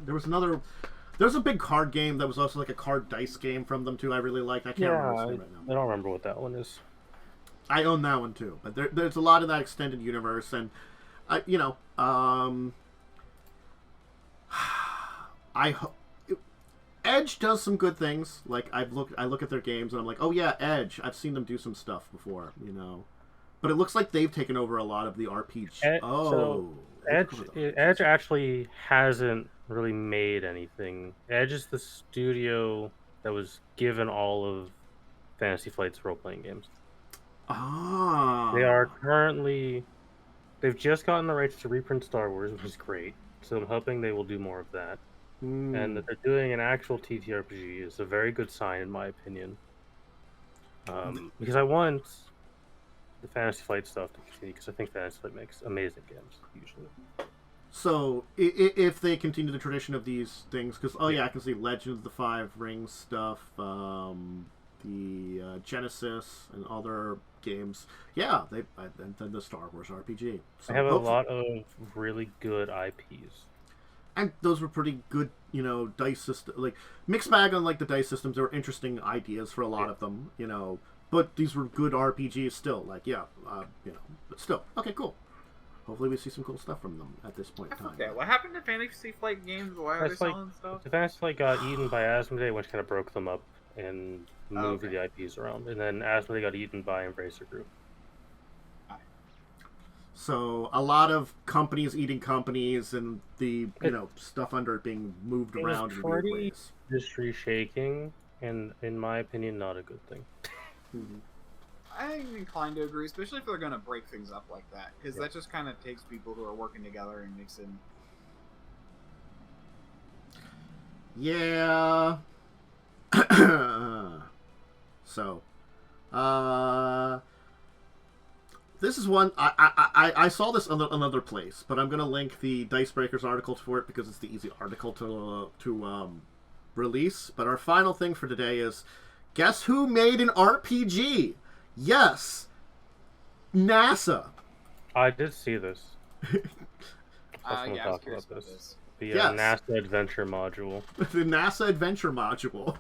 There's a big card game that was also like a card dice game from them too. I really liked. I can't remember its name right now. I don't remember what that one is. I own that one too, but there's a lot of that extended universe, and Edge does some good things. Like I look at their games and I'm like, oh yeah, Edge. I've seen them do some stuff before, But it looks like they've taken over a lot of the RPG. Edge actually hasn't really made anything. Edge is the studio that was given all of Fantasy Flight's role-playing games. They are currently... They've just gotten the rights to reprint Star Wars, which is great. So I'm hoping they will do more of that. And that they're doing an actual TTRPG is a very good sign, in my opinion. Because I want the Fantasy Flight stuff to continue, because I think Fantasy Flight makes amazing games, usually. So, if they continue the tradition of these things, because, I can see Legend of the Five Rings stuff, the Genesis, and other games. Yeah, and then the Star Wars RPG. So I have a lot of really good IPs. And those were pretty good, dice system, like mixed bag on like the dice systems. There were interesting ideas for a lot of them, But these were good RPGs still. Like, but still, okay, cool. Hopefully, we see some cool stuff from them at this point in time. Okay, what happened to Fantasy Flight games? Why are they selling stuff? The Fantasy Flight got eaten by Asmodee, which kind of broke them up and moved the IPs around, and then Asmodee got eaten by Embracer Group. So a lot of companies eating companies, and the stuff under it being moved around in weird ways. Industry shaking, and in my opinion, not a good thing. I'm inclined to agree, especially if they're going to break things up like that, because that just kind of takes people who are working together and makes it. Yeah. So, this is one I saw this on another place, but I'm gonna link the Dicebreakers article for it because it's the easy article to release. But our final thing for today is, guess who made an RPG? Yes, NASA. I did see this. I was curious about this. The NASA Adventure module. The NASA Adventure module.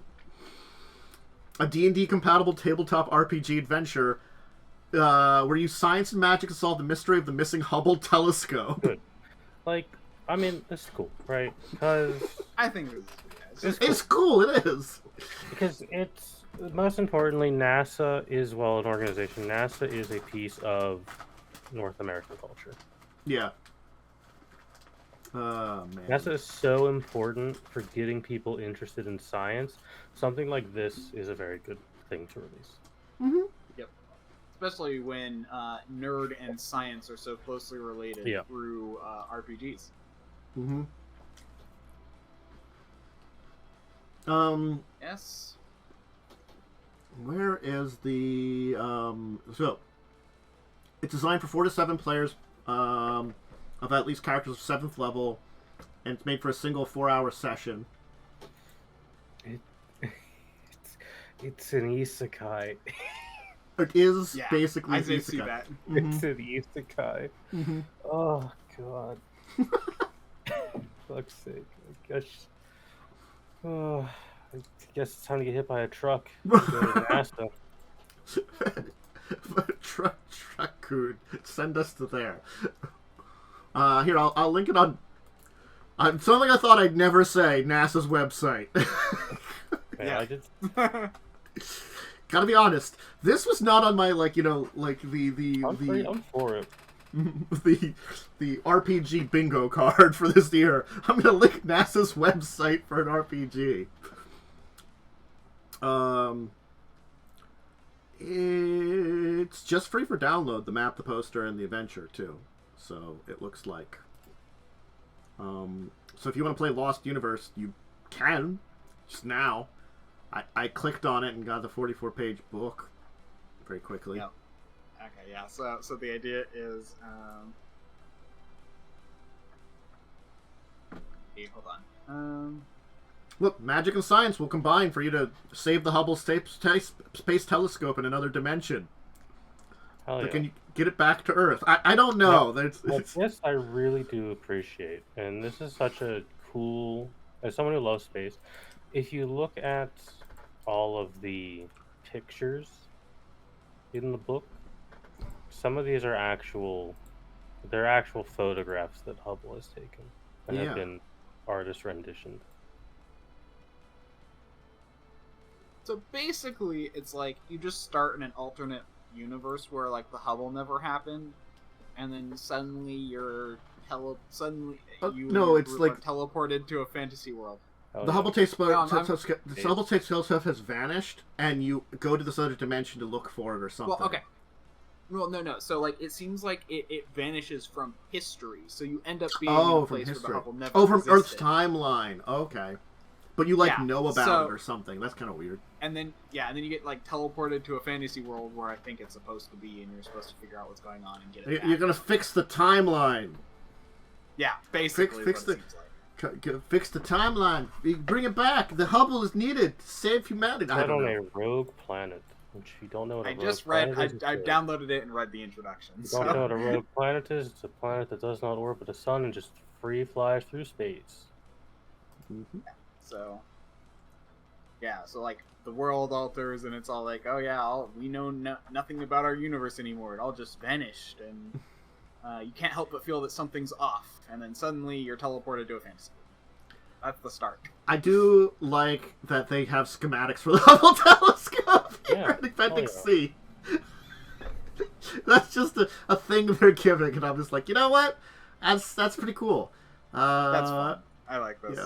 A D&D compatible tabletop RPG adventure where you use science and magic to solve the mystery of the missing Hubble telescope. Good. Like, I mean, it's cool, right? Because I think it's cool. It is. Because it's, most importantly, NASA is, an organization. NASA is a piece of North American culture. Yeah. Man. NASA is so important for getting people interested in science. Something like this is a very good thing to release. Yep. Especially when nerd and science are so closely related through RPGs. Yes. Where is the so it's designed for 4 to 7 players of at least characters of 7th level, and it's made for a single 4-hour session. It's an isekai. It is basically I did see that. It's an isekai. Oh god. Fuck's sake. I guess it's time to get hit by a truck. NASA. Truck could send us to there. Here, I'll link it on. Something I thought I'd never say. NASA's website. I just gotta be honest. This was not on my I'm for it. the RPG bingo card for this year. I'm gonna link NASA's website for an RPG. It's just free for download. The map, the poster, and the adventure too. So it looks like. So if you want to play Lost Universe, you can just now. I clicked on it and got the 44-page book very quickly. Yep. Okay, yeah. So the idea is, hey, hold on. Look, magic and science will combine for you to save the Hubble Space Telescope in another dimension. Hell yeah. Can you get it back to Earth? I don't know. This I really do appreciate, and this is such a cool. As someone who loves space, if you look at all of the pictures in the book, some of these are actual photographs that Hubble has taken and have been artist renditioned. So basically, it's like you just start in an alternate universe where like the Hubble never happened, and then suddenly you're teleported to a fantasy world. The Hubble Space Telescope has vanished, and you go to this other dimension to look for it or something. Well, okay. Well, no. So, like, it seems like it vanishes from history, so you end up being in a place where the Hubble never existed. From Earth's timeline. Okay. But you, know about it or something. That's kind of weird. And then you get, like, teleported to a fantasy world where I think it's supposed to be, and you're supposed to figure out what's going on and get it back. You're gonna fix the timeline. Yeah, basically. Fix the timeline. Bring it back. The Hubble is needed to save humanity. I don't know. A rogue planet. Which you don't know what I downloaded it and read the introduction. You don't know what a rogue planet is? It's a planet that does not orbit the sun and just free flies through space. Mm-hmm. So like the world alters and it's all like, oh yeah, we know nothing about our universe anymore. It all just vanished, and you can't help but feel that something's off. And then suddenly you're teleported to a fantasy. That's the start. I do like that they have schematics for the Hubble telescope in Appendix C. That's just a thing they're giving, and I'm just like, you know what? That's pretty cool. That's fun. I like this.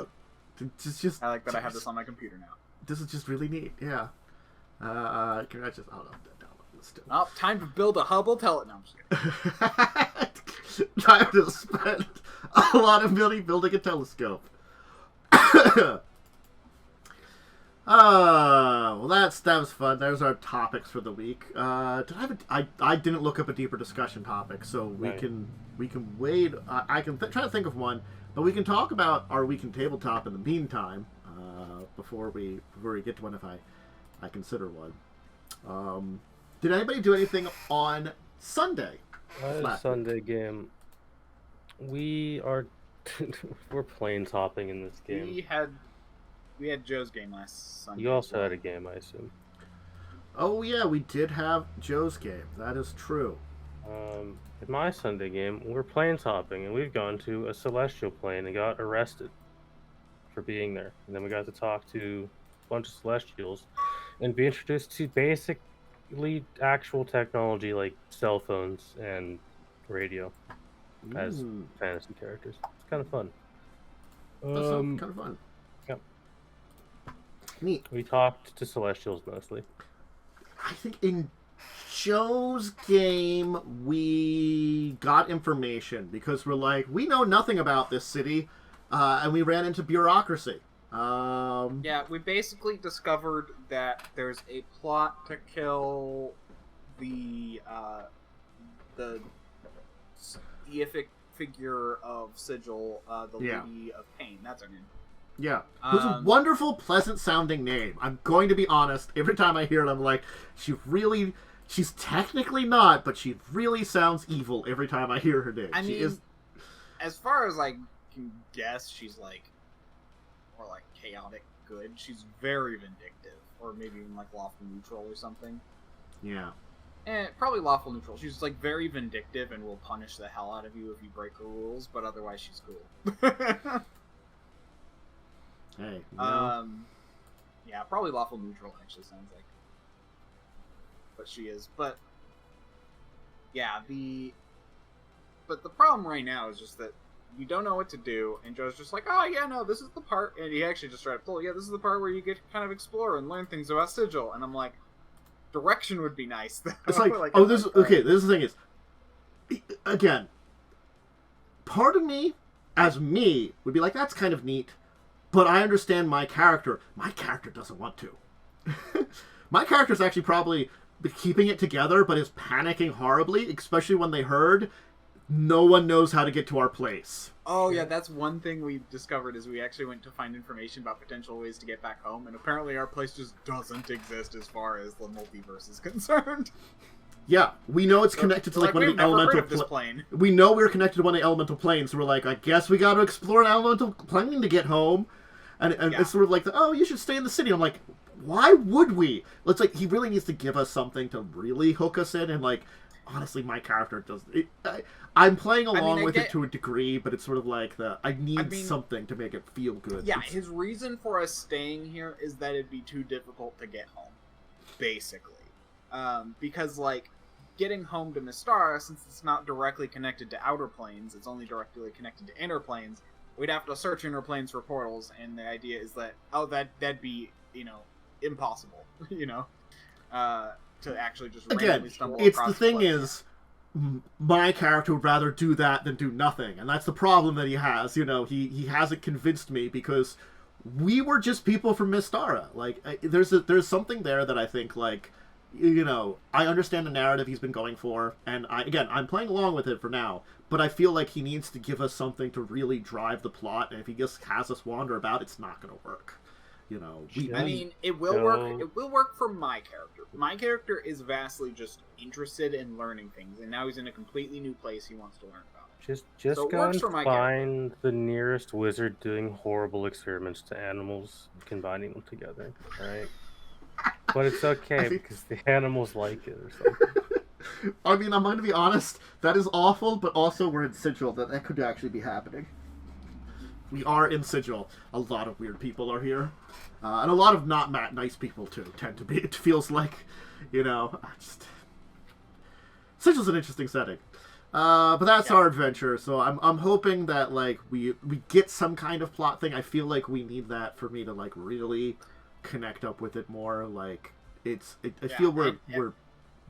Just I like that I have this on my computer now. This is just really neat. Yeah. Congratulations. Time to build a Hubble telescope. No, I'm just kidding. Time to spend a lot of money building a telescope. Well, that was fun. There's our topics for the week. I didn't look up a deeper discussion topic, so we can wait. I can try to think of one, but we can talk about our week in tabletop in the meantime. Before we get to one, if I consider one. Did anybody do anything on Sunday? Sunday game. We're planes hopping in this game. We had Joe's game last Sunday. You also had a game, I assume. Oh yeah, we did have Joe's game. That is true. In my Sunday game, we're planes hopping, and we've gone to a celestial plane and got arrested for being there. And then we got to talk to a bunch of celestials and be introduced to basically actual technology like cell phones and radio as fantasy characters. It's kind of fun. That's kind of fun. Yep. Neat. We talked to celestials mostly. I think in Joe's game we got information because we're like, we know nothing about this city, and we ran into bureaucracy. Yeah, we basically discovered that there's a plot to kill the deific figure of Sigil, the Lady of Pain. That's her name. Yeah. Who's a wonderful, pleasant-sounding name. I'm going to be honest. Every time I hear it, I'm like, she's technically not, but she really sounds evil every time I hear her name. I mean, as far as I can guess, she's like, more like chaotic good. She's very vindictive, or maybe even like lawful neutral or something. Yeah. Probably lawful neutral. She's like very vindictive and will punish the hell out of you if you break her rules, but otherwise she's cool. Hey. Yeah, probably lawful neutral actually sounds like. But she is. But yeah, the problem right now is just that you don't know what to do, and Joe's just like, oh yeah, no, this is the part, and he actually just straight up told, yeah, this is the part where you get to kind of explore and learn things about Sigil, and I'm like, direction would be nice. It's like oh, this is the thing is, again, part of me, as me, would be like, that's kind of neat, but I understand my character. My character doesn't want to. My character's actually probably keeping it together, but is panicking horribly, especially when they heard no one knows how to get to our place. Oh yeah, that's one thing we discovered is we actually went to find information about potential ways to get back home, and apparently our place just doesn't exist as far as the multiverse is concerned. Yeah, we know it's connected to like one of the elemental plane. We know we're connected to one of the elemental planes, so we're like, I guess we got to explore an elemental plane to get home. And it's sort of like, oh, you should stay in the city. I'm like, why would we? It's like he really needs to give us something to really hook us in, and like, honestly, my character doesn't. I'm playing along with it to a degree, but it's sort of like I need something to make it feel good. Yeah, his reason for us staying here is that it'd be too difficult to get home, basically, because like getting home to Mystara, since it's not directly connected to outer planes, it's only directly connected to inner planes. We'd have to search inner planes for portals, and the idea is that that'd be impossible, to actually just randomly stumble across. It's the thing is, my character would rather do that than do nothing, and that's the problem that he has. He hasn't convinced me because we were just people from Mystara. Like, there's something there that I think like. I understand the narrative he's been going for, and I'm playing along with it for now, but I feel like he needs to give us something to really drive the plot, and if he just has us wander about, it's not going to work. It will work. It will work for my character. My character is vastly just interested in learning things, and now he's in a completely new place he wants to learn about. Just go and find the nearest wizard doing horrible experiments to animals, combining them together, alright? But it's okay, because the animals like it or something. I mean, I'm going to be honest, that is awful, but also we're in Sigil, that could actually be happening. We are in Sigil. A lot of weird people are here. And a lot of not nice people, too, tend to be. It feels like, Sigil's an interesting setting. But that's our adventure, so I'm hoping that, like, we get some kind of plot thing. I feel like we need that for me to, like, really connect up with it more. Like, I feel we're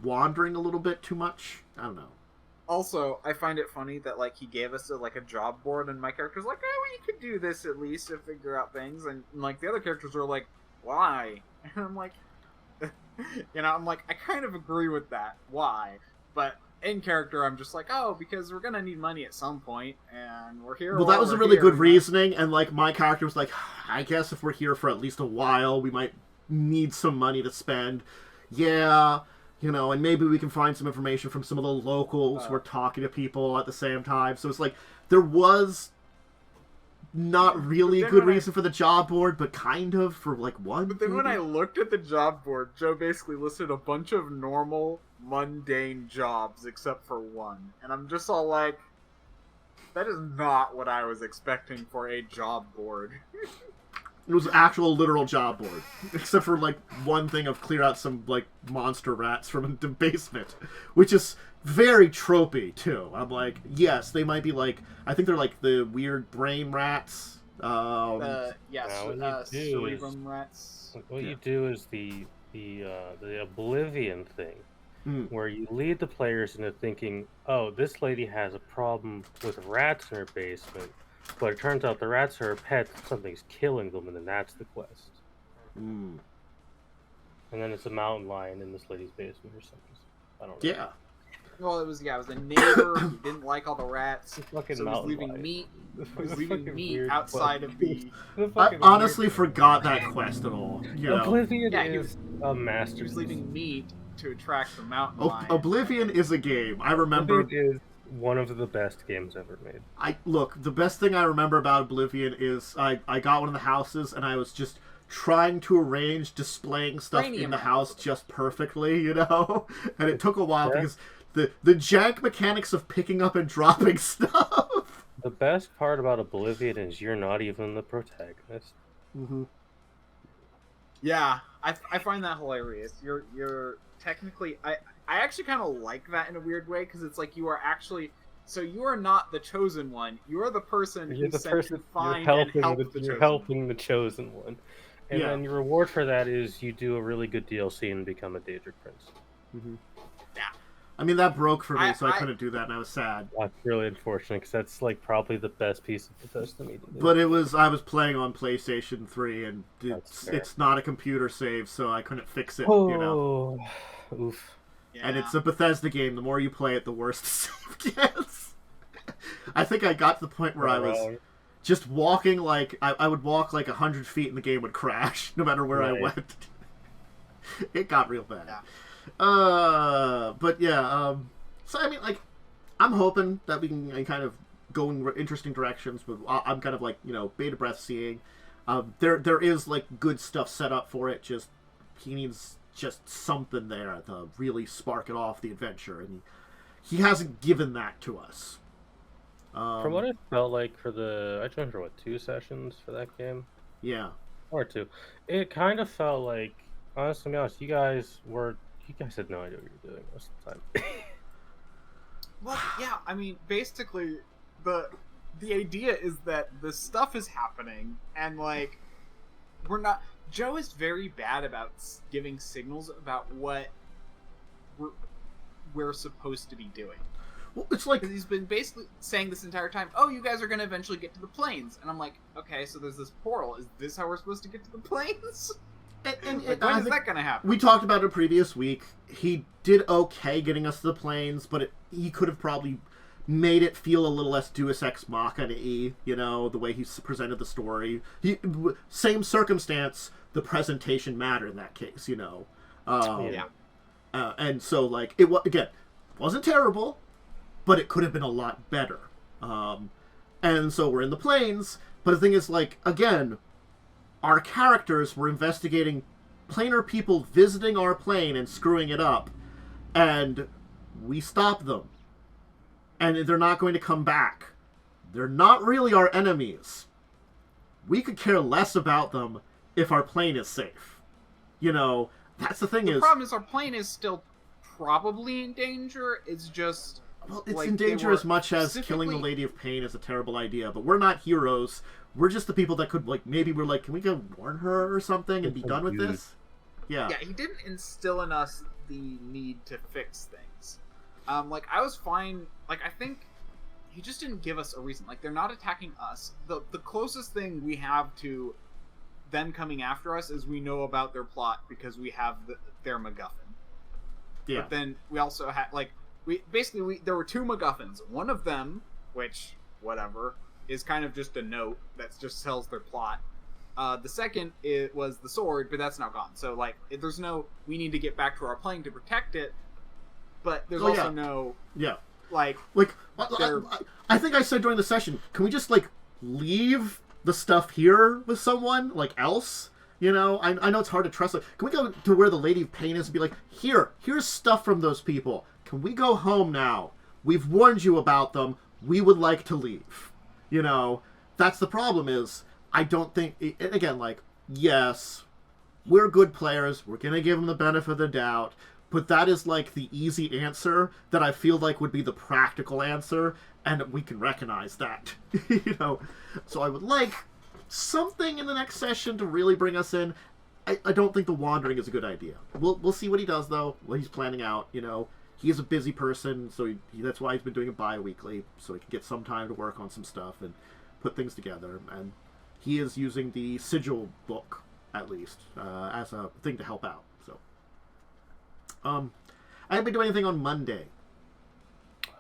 wandering a little bit too much. I don't know. Also, I find it funny that like he gave us a job board, and my character's like, "Oh, well, you could do this at least to figure out things," and like the other characters are like, "Why?" And I'm like, I kind of agree with that. Why? But in character, I'm just like, "Oh, because we're gonna need money at some point, and we're here." Well, that was a really good reasoning, and like my character was like, "I guess if we're here for at least a while, we might need some money to spend." Yeah. And maybe we can find some information from some of the locals who are talking to people at the same time. So it's like, there was not really a good reason for the job board, but kind of for, like, one. But then when I looked at the job board, Joe basically listed a bunch of normal, mundane jobs, except for one. And I'm just all like, that is not what I was expecting for a job board. It was an actual literal job board. Except for, like, one thing of clear out some, like, monster rats from the basement. Which is very tropey, too. I'm like, yes, they might be, like... I think they're, like, the weird brain rats. Cerebrum rats. What you do is the Oblivion thing. Where you lead the players into thinking, oh, this lady has a problem with rats in her basement. But it turns out the rats are her pets, something's killing them, and then that's the quest. And then it's a mountain lion in this lady's basement or something. I don't know. Yeah. Well, it was a neighbor who didn't like all the rats, so was leaving meat outside of the... I honestly forgot that quest at all. Oblivion is a masterpiece. He was leaving meat to attract the mountain lion. Oblivion is a game. I remember... Oblivion is one of the best games ever made. Look, the best thing I remember about Oblivion is I got one of the houses and I was just trying to arrange displaying stuff in the house just perfectly, and it took a while because the jank mechanics of picking up and dropping stuff. The best part about Oblivion is you're not even the protagonist. Mm-hmm. Yeah, I find that hilarious. You're technically... I actually kind of like that in a weird way, because it's like you are actually... So you are not the chosen one. You are the person who's sent to find and help the chosen one. You're helping the chosen one. And then your reward for that is you do a really good DLC and become a Daedric Prince. Mm-hmm. Yeah. I mean, that broke for me, so I I- couldn't do that, and I was sad. That's really unfortunate because that's like probably the best piece of Bethesda media. But I was playing on PlayStation 3, and it's not a computer save, so I couldn't fix it, you know. Oof. Yeah. And it's a Bethesda game. The more you play it, the worse the save gets. I think I got to the point where I was just walking like... I would walk like 100 feet and the game would crash, no matter where I went. It got real bad. Yeah. But yeah, so I mean, like, I'm hoping that we can kind of go in interesting directions. But I'm kind of like, you know, beta breath seeing. There is like good stuff set up for it. Just he needs just something there to really spark it off the adventure, and he hasn't given that to us. From what it felt like I joined for 2 sessions for that game. Yeah. Or 2. It kind of felt like, honestly, to be honest, you guys had no idea what you were doing most of the time. Well, yeah, I mean, basically, the idea is that the stuff is happening, and, like, Joe is very bad about giving signals about what we're supposed to be doing. Well, it's like... Because he's been basically saying this entire time, oh, you guys are going to eventually get to the plains. And I'm like, okay, so there's this portal. Is this how we're supposed to get to the plains? And when is that going to happen? We talked about it previous week. He did okay getting us to the plains, but he could have probably made it feel a little less Deus Ex Machina-y, you know, the way he presented the story. Same circumstance, the presentation mattered in that case, you know. And so, like, wasn't terrible, but it could have been a lot better. And so we're in the plains, but the thing is, like, again, our characters were investigating planar people visiting our plane and screwing it up, and we stopped them. And they're not going to come back. They're not really our enemies. We could care less about them if our plane is safe. You know, that's the thing. The problem is our plane is still probably in danger. It's just... Well, it's in danger as much as killing the Lady of Pain is a terrible idea, but we're not heroes. We're just the people that could, like, maybe we're like, can we go warn her or something and be done with this? Yeah. Yeah, he didn't instill in us the need to fix things. Like, I was fine. Like, I think he just didn't give us a reason. Like, they're not attacking us. The closest thing we have to them coming after us is we know about their plot because we have their MacGuffin. Yeah. But then we also had, like, there were 2 MacGuffins. One of them, which, whatever, is kind of just a note that just tells their plot. The second was the sword, but that's now gone. So, like, there's no, we need to get back to our plane to protect it, but there's no... Yeah. Like, I think I said during the session, can we just, like, leave the stuff here with someone, like, else? You know, I know it's hard to trust. Like, can we go to where the Lady of Pain is and be like, here's stuff from those people. Can we go home now? We've warned you about them. We would like to leave. You know, that's the problem is, I don't think, again, like, yes, we're good players. We're going to give them the benefit of the doubt. But that is, like, the easy answer that I feel like would be the practical answer. And we can recognize that. You know, so I would like something in the next session to really bring us in. I don't think the wandering is a good idea. We'll see what he does, though, what he's planning out, you know. He is a busy person, so that's why he's been doing it bi-weekly, so he can get some time to work on some stuff and put things together. And he is using the Sigil book, at least, as a thing to help out. So, I didn't do anything on Monday.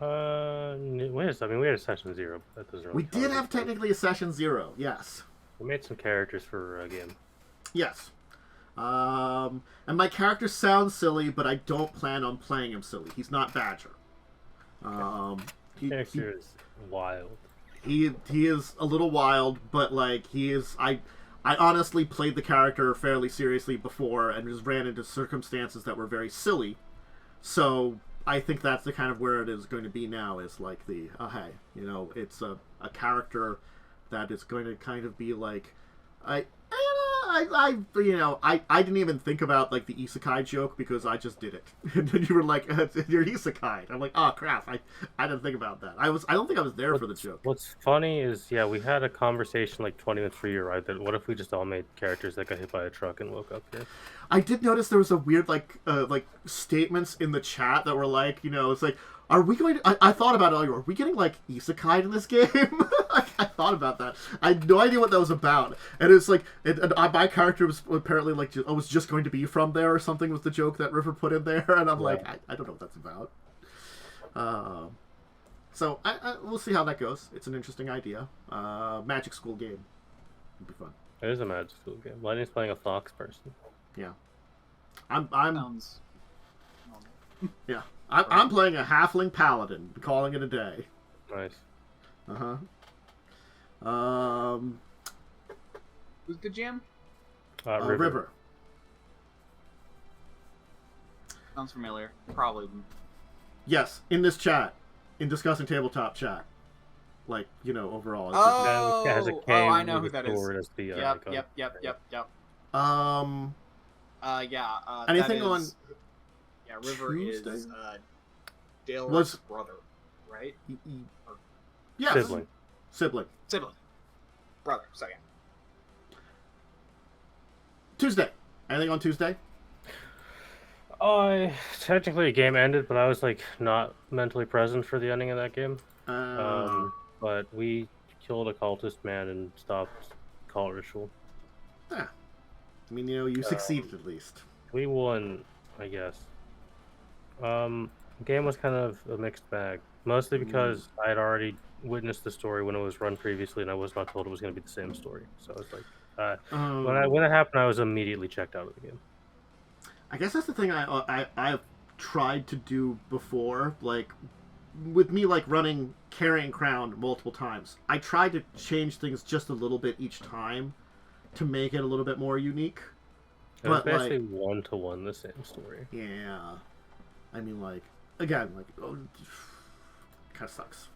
We had a session 0. But that doesn't really we did have technically a session 0, yes. We made some characters for a game. Yes. And my character sounds silly, but I don't plan on playing him silly. He's not Badger. Character is wild. He is a little wild, but like he is. I honestly played the character fairly seriously before and just ran into circumstances that were very silly. So I think that's the kind of where it is going to be now. Is like the hey, you know, it's a character that is going to kind of be like I didn't even think about like the isekai joke because I just did it. And then you were like, "You're isekai." I'm like, "Oh crap! I didn't think about that. I don't think I was there for the joke." What's funny is, we had a conversation like 20 minutes before you arrived. That what if we just all made characters that got hit by a truck and woke up here? I did notice there was a weird like statements in the chat that were like, it's like, are we going to... I thought about it earlier. Are we getting, like, isekai in this game? I thought about that. I had no idea what that was about. And it's like... my character was apparently, like, was just going to be from there or something was the joke that River put in there. And I'm like, I don't know what that's about. So, we'll see how that goes. It's an interesting idea. Magic School game. It'll be fun. It is a Magic School game. Lightning's playing a fox person. Yeah. I'm Sounds... yeah. I'm playing a halfling paladin, calling it a day. Nice. Who's the GM? River. Sounds familiar. Probably. Yes, in this chat, in Discussing Tabletop chat, like overall. Oh, has a I know who that is. Yep. Anything on? Yeah, River Tuesday? is Dale's brother, right? Yes. Sibling. Brother, second. Tuesday. Anything on Tuesday? Technically a game ended, but I was like not mentally present for the ending of that game. But we killed a cultist man and stopped cult ritual. Yeah. I mean, you succeeded at least. We won, I guess. The game was kind of a mixed bag, mostly because I had already witnessed the story when it was run previously, and I was not told it was going to be the same story. So it's like, when it happened, I was immediately checked out of the game. I guess that's the thing I've tried to do before, like with me like carrying Crown multiple times. I tried to change things just a little bit each time to make it a little bit more unique. It was basically one-to-one the same story. Yeah. I mean, again, kind of sucks.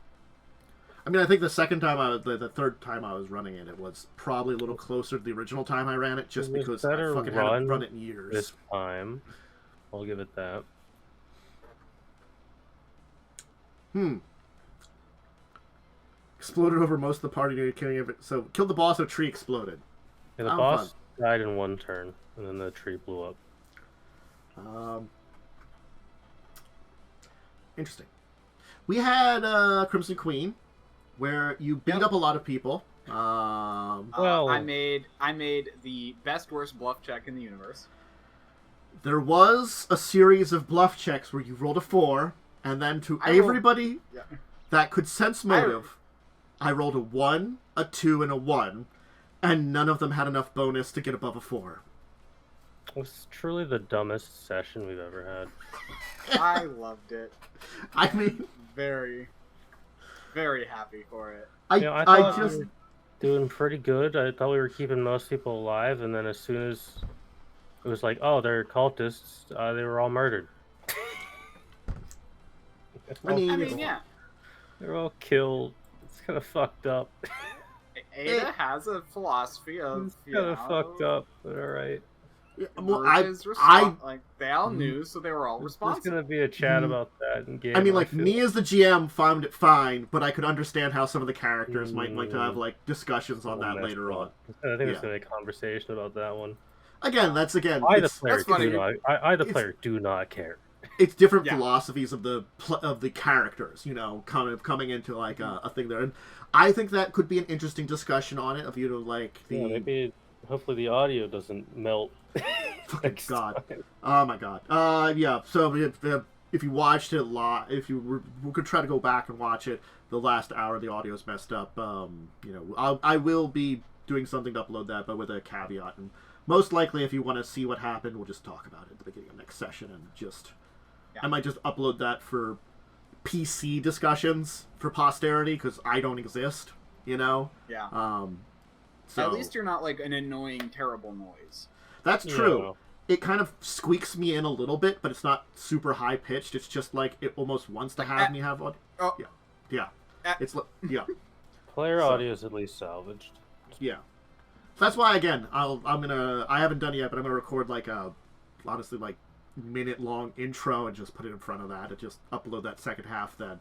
I mean, I think the third time I was running it was probably a little closer to the original time I ran it, just because I fucking haven't run it in years. This time, I'll give it that. Exploded over most of the party, killing it. So, killed the boss, a tree exploded. Yeah, the boss died in one turn, and then the tree blew up. Interesting. We had Crimson Queen, where you beat up a lot of people. I made the best worst bluff check in the universe. There was a series of bluff checks where you rolled a 4, and then everybody that could sense motive, I rolled a 1, a 2, and a 1, and none of them had enough bonus to get above a 4. It was truly the dumbest session we've ever had. I loved it. I mean, very, very happy for it. I thought we were doing pretty good. I thought we were keeping most people alive, and then as soon as it was like, oh, they're cultists, they were all murdered. I mean, yeah. They're all killed. It's kind of fucked up. Ada has a philosophy of, it's kind of fucked up, but alright. Yeah, well, they all knew, so they were all responsible. There's gonna be a chat about that in game. I mean, me as the GM found it fine, but I could understand how some of the characters might like to have discussions on that later on. I think there's gonna be a conversation about that one. Again, I, the player, do not care. It's different philosophies of the characters, coming into a thing there, and I think that could be an interesting discussion on it. Maybe hopefully the audio doesn't melt. Fucking God. Oh my God. Yeah. So if you watched it live, we could try to go back and watch it. The last hour, the audio's messed up. I will be doing something to upload that, but with a caveat. And most likely, if you want to see what happened, we'll just talk about it at the beginning of next session, and I might just upload that for PC discussions for posterity because I don't exist. Yeah. So at least you're not an annoying, terrible noise. That's true. It kind of squeaks me in a little bit, but it's not super high pitched. It's just it almost wants to have me have one. Oh. Yeah. It's Player audio is at least salvaged. Yeah. that's why again I haven't done it yet, but I'm gonna record like a honestly like minute long intro and just put it in front of that and just upload that second half then.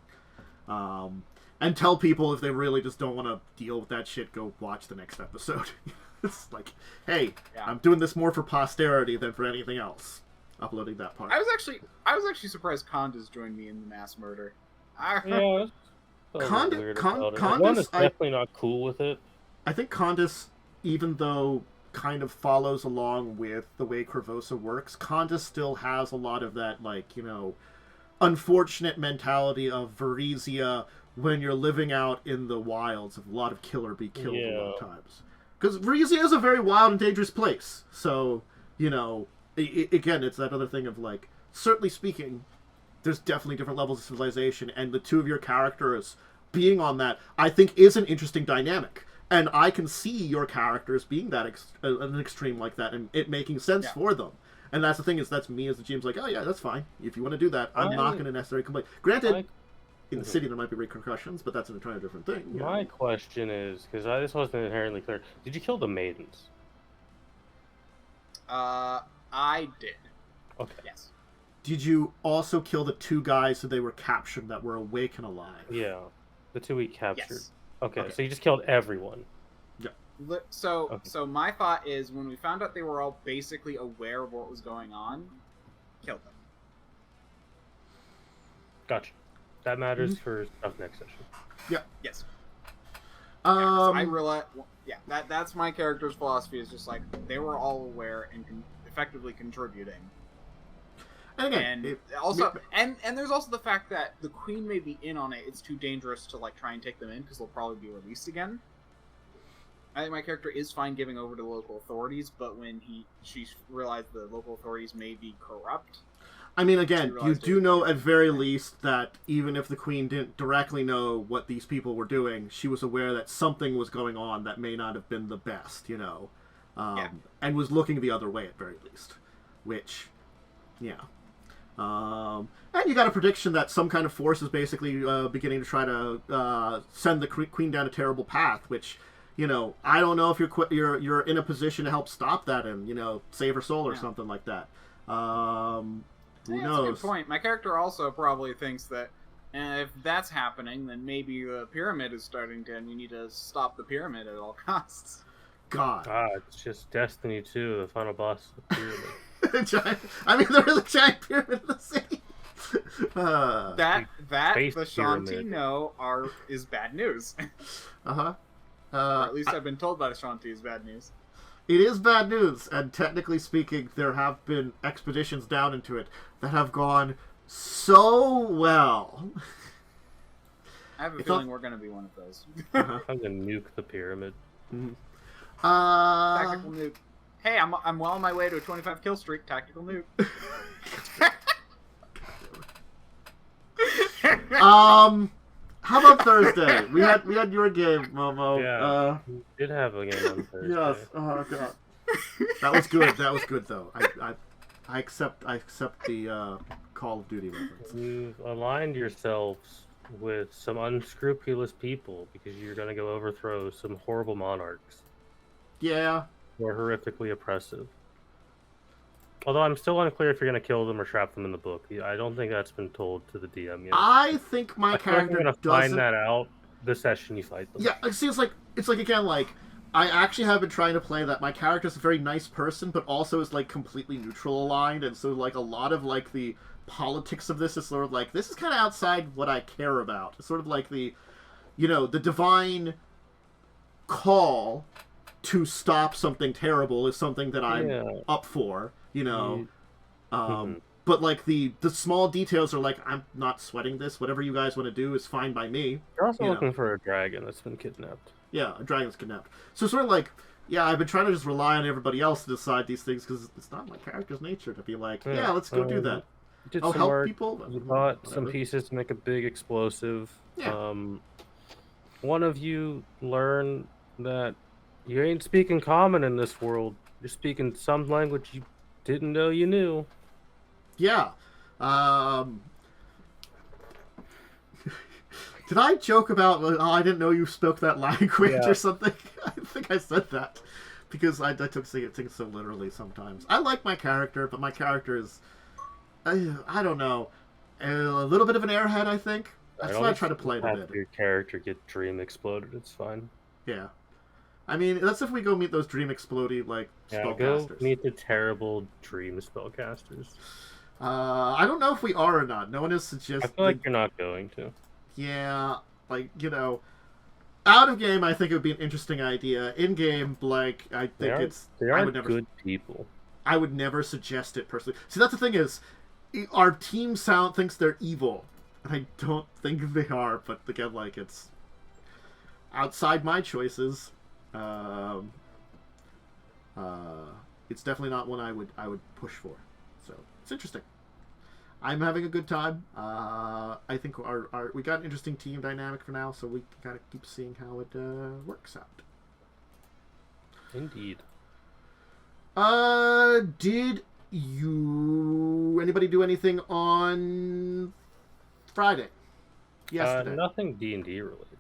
And tell people if they really just don't want to deal with that shit, go watch the next episode. It's like, hey, yeah. I'm doing this more for posterity than for anything else. Uploading that part. I was actually surprised Condas joined me in the mass murder. Yeah, Condas is definitely not cool with it. I think Condas, even though kind of follows along with the way Corvosa works, Condas still has a lot of that, like, you know, unfortunate mentality of Varisia when you're living out in the wilds of a lot of kill or be killed a lot of times. Because Varisia is a very wild and dangerous place. So, you know, again, it's that other thing of, like, certainly speaking, there's definitely different levels of civilization, and the two of your characters being on that, I think, is an interesting dynamic. And I can see your characters being that an extreme like that, and it making sense for them. And that's the thing, is that's me as the GM's like, oh yeah, that's fine. If you want to do that, I'm not going to necessarily complain. Granted, in the city there might be repercussions, but that's an entirely different thing. My question is, because this wasn't inherently clear, did you kill the maidens? I did. Okay. Yes. Did you also kill the two guys so they were captured that were awake and alive? Yeah. The two we captured. Yes. Okay, so you just killed everyone. Yeah. So my thought is, when we found out they were all basically aware of what was going on, killed them. Gotcha. That matters for stuff next session. Yeah. Yes. I realize. Yeah, that's my character's philosophy. Is just like they were all aware and effectively contributing. And again, and there's also the fact that the queen may be in on it. It's too dangerous to like try and take them in because they'll probably be released again. I think my character is fine giving over to local authorities, but when she realized the local authorities may be corrupt. I mean, again, you do know at very least that even if the queen didn't directly know what these people were doing, she was aware that something was going on that may not have been the best, you know, and was looking the other way at very least, which, yeah. And you got a prediction that some kind of force is basically beginning to try to send the queen down a terrible path, which, you know, I don't know if you're in a position to help stop that and, you know, save her soul or something like that. Who knows? That's a good point. My character also probably thinks that if that's happening, then maybe the pyramid is starting to, and we need to stop the pyramid at all costs. God. It's just Destiny 2, the final boss of the pyramid. There is a giant pyramid in the city. That the Shanti know is bad news. Or at least I've been told by the Shanti is bad news. It is bad news, and technically speaking, there have been expeditions down into it that have gone so well. I have a feeling we're going to be one of those. I'm going to nuke the pyramid. Mm-hmm. Tactical nuke. Hey, I'm well on my way to a 25 kill streak. Tactical nuke. How about Thursday? We had your game, Momo. Yeah, we did have a game on Thursday. Yes. Oh god. That was good. That was good though. I accept the Call of Duty reference. You've aligned yourselves with some unscrupulous people because you're going to go overthrow some horrible monarchs. Yeah. Who are horrifically oppressive. Although I'm still unclear if you're going to kill them or trap them in the book. I don't think that's been told to the DM yet. I think my character I'm going to find that out the session you fight them. Yeah, see, it's like again, like, I actually have been trying to play that my character's a very nice person, but also is, like, completely neutral aligned, and so, like, a lot of, like, the politics of this is sort of like, this is kind of outside what I care about. It's sort of like the, you know, the divine call to stop something terrible is something that I'm up for. You know, but like the small details are like, I'm not sweating this. Whatever you guys want to do is fine by me. You're also looking for a dragon that's been kidnapped. Yeah, a dragon's kidnapped. So sort of like, yeah, I've been trying to just rely on everybody else to decide these things because it's not my character's nature to be like, let's go do that. I'll help work. people. You bought some pieces to make a big explosive. Yeah. One of you learned that you ain't speaking common in this world. You're speaking some language you didn't know you knew. Yeah. Did I joke about, I didn't know you spoke that language or something? I think I said that. because I took things so literally sometimes. I like my character, but my character is, I don't know, a little bit of an airhead, I think. That's why I try to play it a bit. Your character get dream exploded, it's fine. Yeah. I mean, that's if we go meet those dream explodey, like, spellcasters. Go meet the terrible dream spellcasters. I don't know if we are or not. No one has suggested... I feel like you're not going to. Yeah, like, you know... Out of game, I think it would be an interesting idea. In game, like, I think they are good people. I would never suggest it personally. See, that's the thing is, our team thinks they're evil, and I don't think they are. But again, like, it's outside my choices. It's definitely not one I would push for. So it's interesting. I'm having a good time. I think we got an interesting team dynamic for now, so we gotta keep seeing how it works out. Indeed. Did anybody do anything on Friday? Yesterday. Nothing D&D related.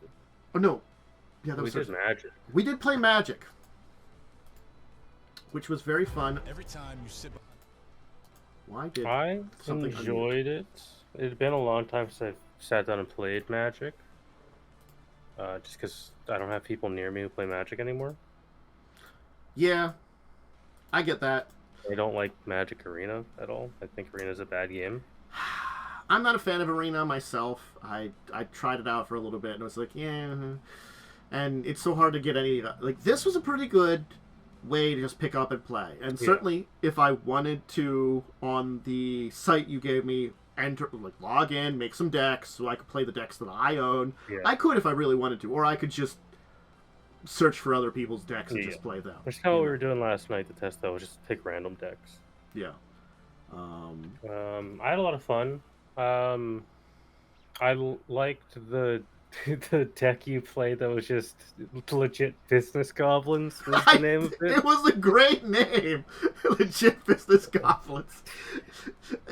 Oh no. Yeah, that was Magic. We did play Magic, which was very fun. Every time you sit. I enjoyed it. It had been a long time since I've sat down and played Magic. Just because I don't have people near me who play Magic anymore. Yeah, I get that. I don't like Magic Arena at all. I think Arena is a bad game. I'm not a fan of Arena myself. I tried it out for a little bit and it was like, yeah. And it's so hard to get any... Like, this was a pretty good way to just pick up and play. And certainly, if I wanted to, on the site you gave me, log in, make some decks so I could play the decks that I own. Yeah. I could if I really wanted to. Or I could just search for other people's decks and just play them. That's how we were doing last night to test, though, was just pick random decks. Yeah. I had a lot of fun. I liked the deck you played that was just legit business goblins was the name of it. It was a great name. Legit business goblins.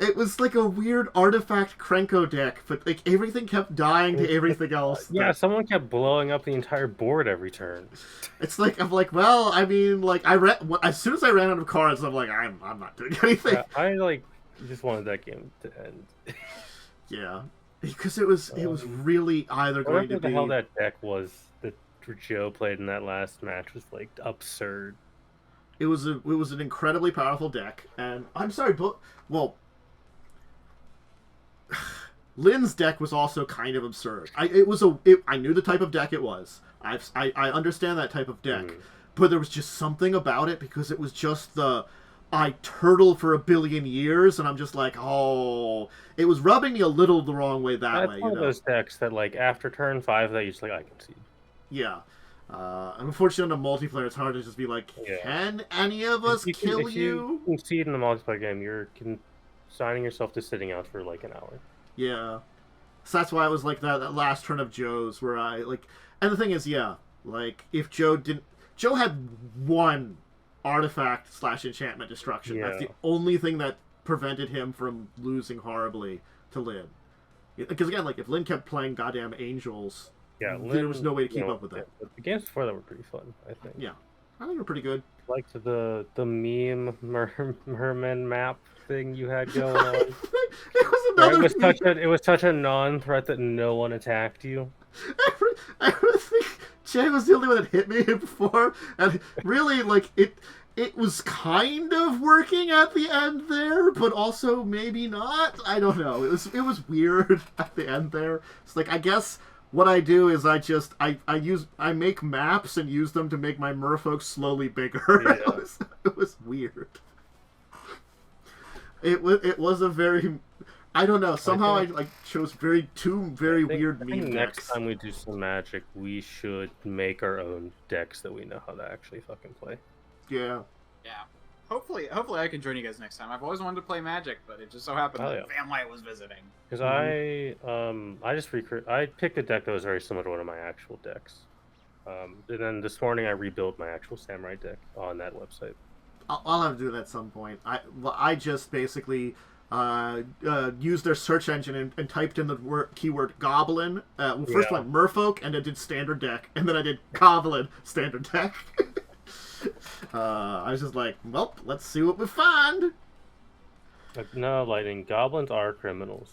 It was like a weird artifact Krenko deck, but like everything kept dying to everything else. Yeah, someone kept blowing up the entire board every turn. It's like, I'm like, well, I mean, like, as soon as I ran out of cards, I'm like, I'm not doing anything. Yeah, I just wanted that game to end. Yeah. Because it was really either going to be... Whatever the hell that deck was that Joe played in that last match was, like, absurd. It was an incredibly powerful deck, and I'm sorry, but... Well... Lynn's deck was also kind of absurd. I knew the type of deck it was. I understand that type of deck. But there was just something about it, because it was just I turtle for 1 billion years, and I'm just like, oh, it was rubbing me a little the wrong way that way. That's one of those decks that, like, after turn 5, that you're just like, I can see. Yeah. Unfortunately, on a multiplayer, it's hard to just be like, can any of us kill you? If you concede in a multiplayer game, you're signing yourself to sitting out for, like, an hour. Yeah. So that's why it was like that last turn of Joe's where I, like... And the thing is, like, if Joe didn't... Joe had one artifact / enchantment destruction. Yeah. That's the only thing that prevented him from losing horribly to Lynn. Because again, like, if Lynn kept playing goddamn angels, there was no way to keep up with that. The games before that were pretty fun, I think. Yeah, I think they were pretty good. I liked the meme merman map thing you had going on. It was such a non-threat that no one attacked you. I think Jay was the only one that hit me before, and really, like, it was kind of working at the end there, but also maybe not. I don't know. It was weird at the end there. It's like, I guess what I do is I make maps and use them to make my merfolk slowly bigger. Yeah. It was weird. It was a very... I don't know. Somehow I chose two very weird meme decks. Next time we do some Magic, we should make our own decks that we know how to actually fucking play. Yeah. Yeah. Hopefully I can join you guys next time. I've always wanted to play Magic, but it just so happened that family was visiting. Because I picked a deck that was very similar to one of my actual decks. And then this morning I rebuilt my actual Samurai deck on that website. I'll have to do that at some point. I just basically... used their search engine and typed in the keyword goblin. First went merfolk, and I did standard deck, and then I did goblin standard deck. I was just like, well, let's see what we find. No, Lightning. Goblins are criminals.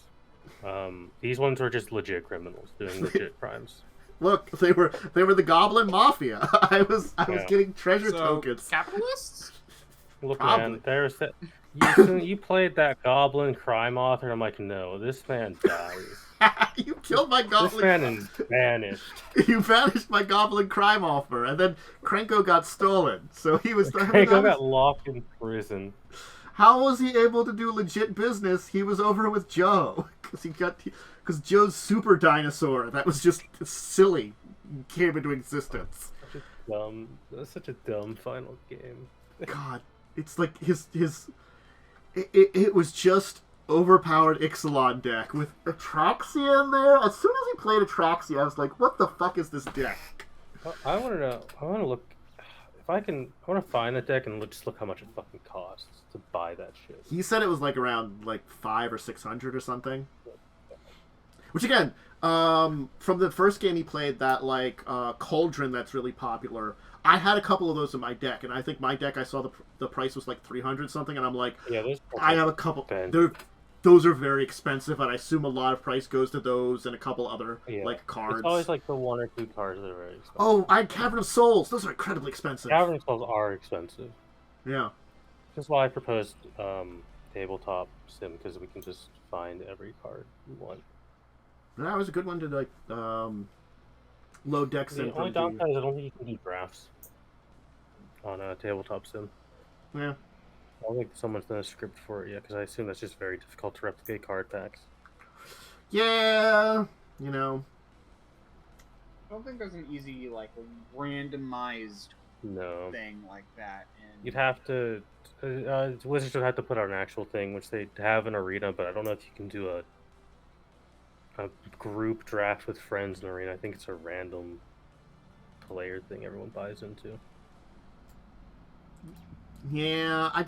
These ones are just legit criminals doing legit crimes. Look, they were the Goblin Mafia. I was getting treasure tokens. Capitalists? Look, Probably. man, there's that. You played that Goblin crime author. And I'm like, no, this man dies. You killed my Goblin. This man is vanished. You vanished my Goblin crime offer, and then Krenko got stolen. So he was. Krenko got locked in prison. How was he able to do legit business? He was over with Joe because Joe's super dinosaur that was just silly came into existence. That's such a dumb final game. God, it's like it was just overpowered Ixalan deck with Atraxia in there. As soon as he played Atraxia, I was like, what the fuck is this deck? I want to know. I want to look. If I can, I want to find the deck and just look how much it fucking costs to buy that shit. He said it was like around like 500 or 600 or something. Which again, from the first game he played, that like Cauldron that's really popular. I had a couple of those in my deck, and I think my deck I saw the price was like 300 something, and I'm like, yeah, I have a couple. Those are very expensive, and I assume a lot of price goes to those and a couple other like cards. It's always like the 1 or 2 cards that are very expensive. Oh, I had Cavern of Souls. Those are incredibly expensive. Cavern of Souls are expensive. Yeah. That's why I proposed tabletop sim, because we can just find every card we want. That was a good one to like load deck sim. The only downside is I don't think you can do drafts on a tabletop sim. Yeah. I don't think someone's done a script for it yet, because I assume that's just very difficult to replicate card packs. Yeah, you know. I don't think there's an easy, like, randomized thing like that. And You'd have to... Wizards would have to put out an actual thing, which they have an arena, but I don't know if you can do a group draft with friends in arena. I think it's a random player thing everyone buys into. Yeah, I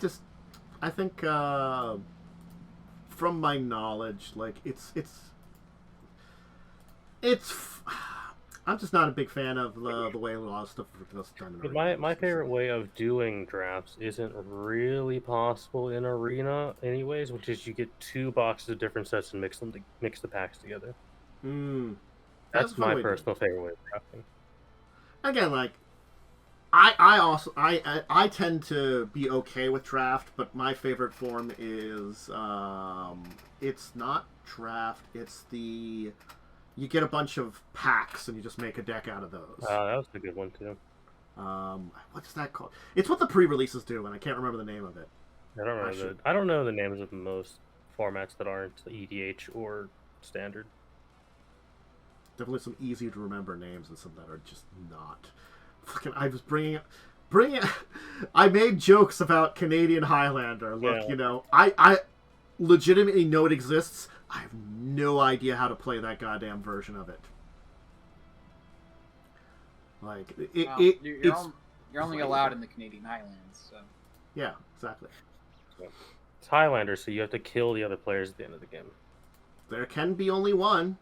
think from my knowledge, like it's I'm just not a big fan of the way a lot of stuff is done. My favorite way of doing drafts isn't really possible in arena, anyways, which is you get 2 boxes of different sets and mix the packs together. That's my personal favorite way of drafting. Again, like I tend to be okay with draft, but my favorite form is it's not draft, it's the you get a bunch of packs and you just make a deck out of those. That was a good one too. What's that called? It's what the pre-releases do, and I can't remember the name of it. I don't know the names of most formats that aren't EDH or standard. Definitely some easy to remember names and some that are just not. Fucking, I was bringing it. I made jokes about Canadian Highlander. Look, you know, I legitimately know it exists. I have no idea how to play that goddamn version of it. Like you're only allowed in the Canadian Highlands, so. Yeah, exactly. It's Highlander, so you have to kill the other players at the end of the game. There can be only one.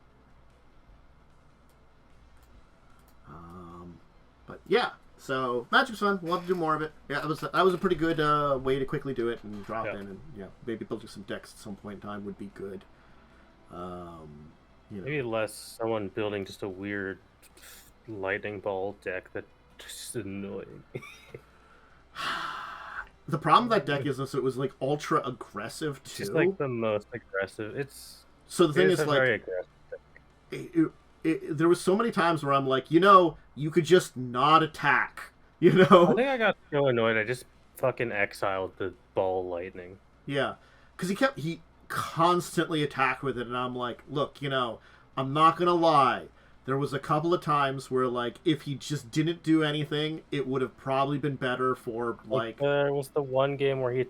But yeah, so Magic's fun. We'll have to do more of it. Yeah, that was a pretty good way to quickly do it and drop in, and maybe building some decks at some point in time would be good. Maybe less someone building just a weird lightning ball deck that just annoying. The problem with that deck is that it was like ultra aggressive too. Just like the most aggressive. So the thing is, like, very aggressive. There was so many times where I'm like, you could just not attack, I think I got so annoyed I just fucking exiled the ball lightning. Yeah, because he constantly attacked with it, and I'm like, look, I'm not gonna lie, there was a couple of times where, like, if he just didn't do anything, it would have probably been better for, like... There was the one game where he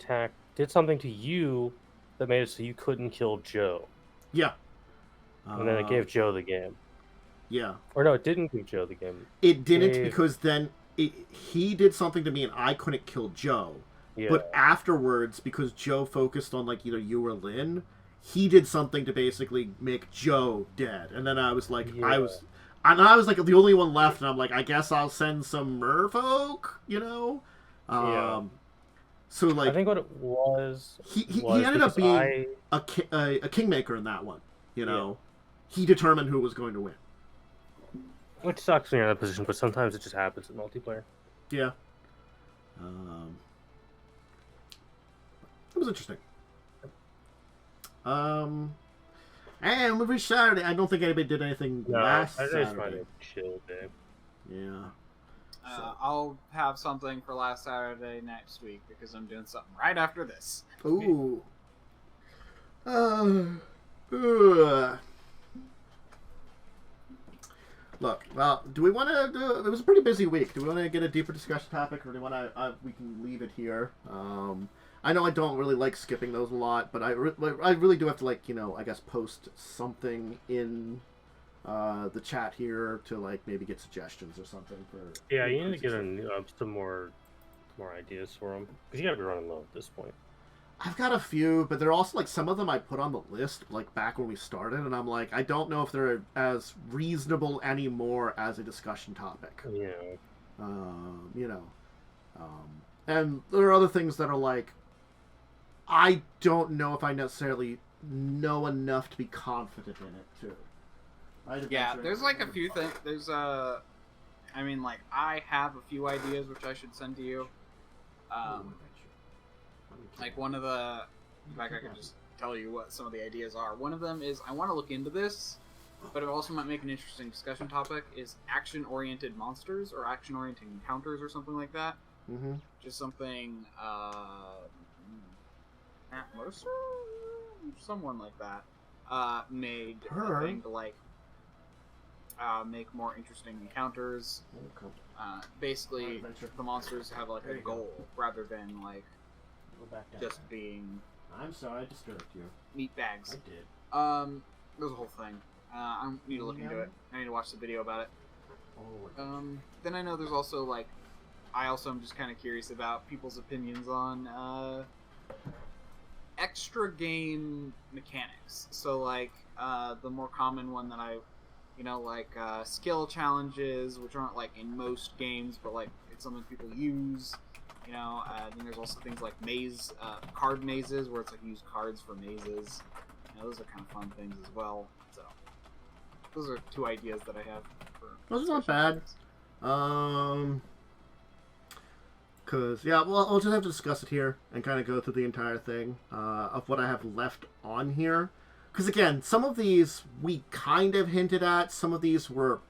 did something to you that made it so you couldn't kill Joe. Yeah. And then it gave Joe the game. Yeah. Or no, it didn't give Joe the game. It didn't, because then he did something to me and I couldn't kill Joe. Yeah. But afterwards, because Joe focused on, like, either you or Lynn, he did something to basically make Joe dead. And then I was like, I was like the only one left, and I'm like, I guess I'll send some merfolk, Yeah. So like I think what it was he was ended up because being a kingmaker in that one. You know, he determined who was going to win. which sucks when you're in that position, but sometimes it just happens in multiplayer. Yeah. It was interesting. And we reached Saturday. I don't think anybody did anything last Saturday. I just wanted a chill day. Yeah. I'll have something for last Saturday next week because I'm doing something right after this. Ooh. Look, well, do we want to do... It was a pretty busy week. Do we want to get a deeper discussion topic, or do we want to... we can leave it here. I know I don't really like skipping those a lot, but I really do have to, like, you know, I guess post something in the chat here to, like, maybe get suggestions or something for... Yeah, you need to get some more ideas for them, because you got to be running low at this point. I've got a few, but they're also, like, some of them I put on the list, like, back when we started, and I'm like, I don't know if they're as reasonable anymore as a discussion topic. Yeah. You know. And there are other things that are, like, I don't know if I necessarily know enough to be confident in it, too. Yeah, there's, like, a few things. There's, I mean, like, I have a few ideas which I should send to you. Like, one of the... Like, I can just tell you what some of the ideas are. One of them is, I want to look into this, but it also might make an interesting discussion topic, is action-oriented monsters, or action-oriented encounters, or something like that. Mm-hmm. Just something, Matt Mercer? Someone like that, made a thing to, like, make more interesting encounters. Basically, the monsters have, like, a goal, rather than, like, just being... I'm sorry, I disturbed you. Meat bags. I did. There's a whole thing. I need to look into it. I need to watch the video about it. Then I know there's also, like... I also am just kind of curious about people's opinions on, extra game mechanics. So, like, the more common one that I... You know, like, skill challenges, which aren't, like, in most games, but, like, it's something people use. You know, then there's also things like card mazes, where it's like use cards for mazes. You know, those are kind of fun things as well. So, those are two ideas that I have. Those are not bad. Cause yeah, well, I'll just have to discuss it here and kind of go through the entire thing of what I have left on here. Because again, some of these we kind of hinted at. Some of these were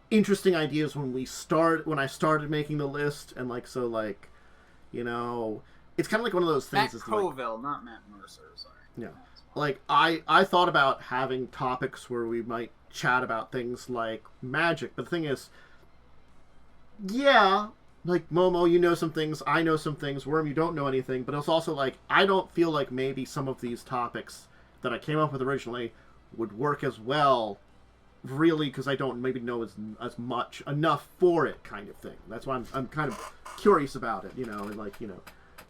interesting ideas when I started making the list, and like so like. You know, it's kind of like one of those things. Matt Colville, not Matt Mercer. Sorry. Yeah, like I thought about having topics where we might chat about things like magic, but the thing is, yeah, like Momo, you know some things, I know some things. Worm, you don't know anything, but it's also like I don't feel like maybe some of these topics that I came up with originally would work as well. Really, because I don't maybe know as much enough for it, kind of thing. That's why I'm kind of curious about it, you know, and like, you know,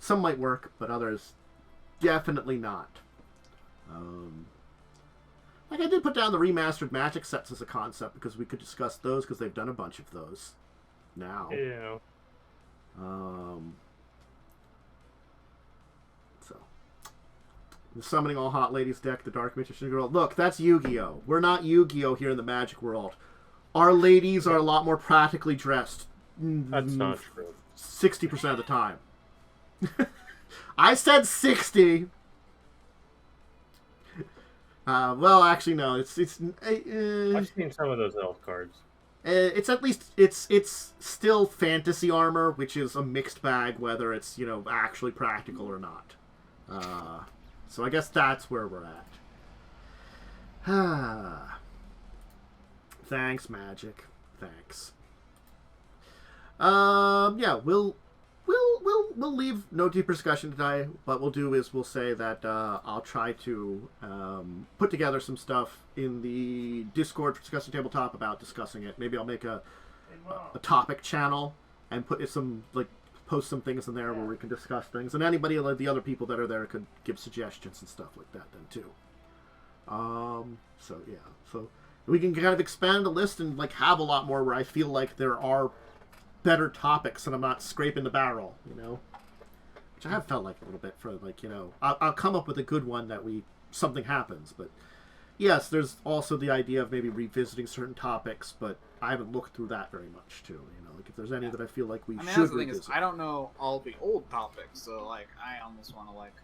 some might work, but others definitely not. Like I did put down the remastered Magic sets as a concept because we could discuss those because they've done a bunch of those now. Yeah. The Summoning All Hot Ladies deck, the Dark Magician Girl. Look, that's Yu-Gi-Oh! We're not Yu-Gi-Oh! Here in the Magic world. Our ladies are a lot more practically dressed. That's not true. 60% of the time. I said 60! Well, actually, no. It's I've seen some of those elf cards. It's at least it's still fantasy armor, which is a mixed bag, whether it's, you know, actually practical or not. So I guess that's where we're at. Thanks, Magic. Thanks. Yeah, we'll leave no deeper discussion today. What we'll do is we'll say that I'll try to put together some stuff in the Discord for Discussing Tabletop about discussing it. Maybe I'll make a topic channel and put some post some things in there where we can discuss things, and anybody like the other people that are there could give suggestions and stuff like that then too. So yeah, so we can kind of expand the list and like have a lot more where I feel like there are better topics and I'm not scraping the barrel, you know? Which I have felt like a little bit for, like, you know, I'll come up with a good one that something happens, but yes, there's also the idea of maybe revisiting certain topics, but I haven't looked through that very much, too, you know? Like, if there's any that I feel like we should that's the thing revisit. is, I don't know all the old topics, so, like, I almost want to, like...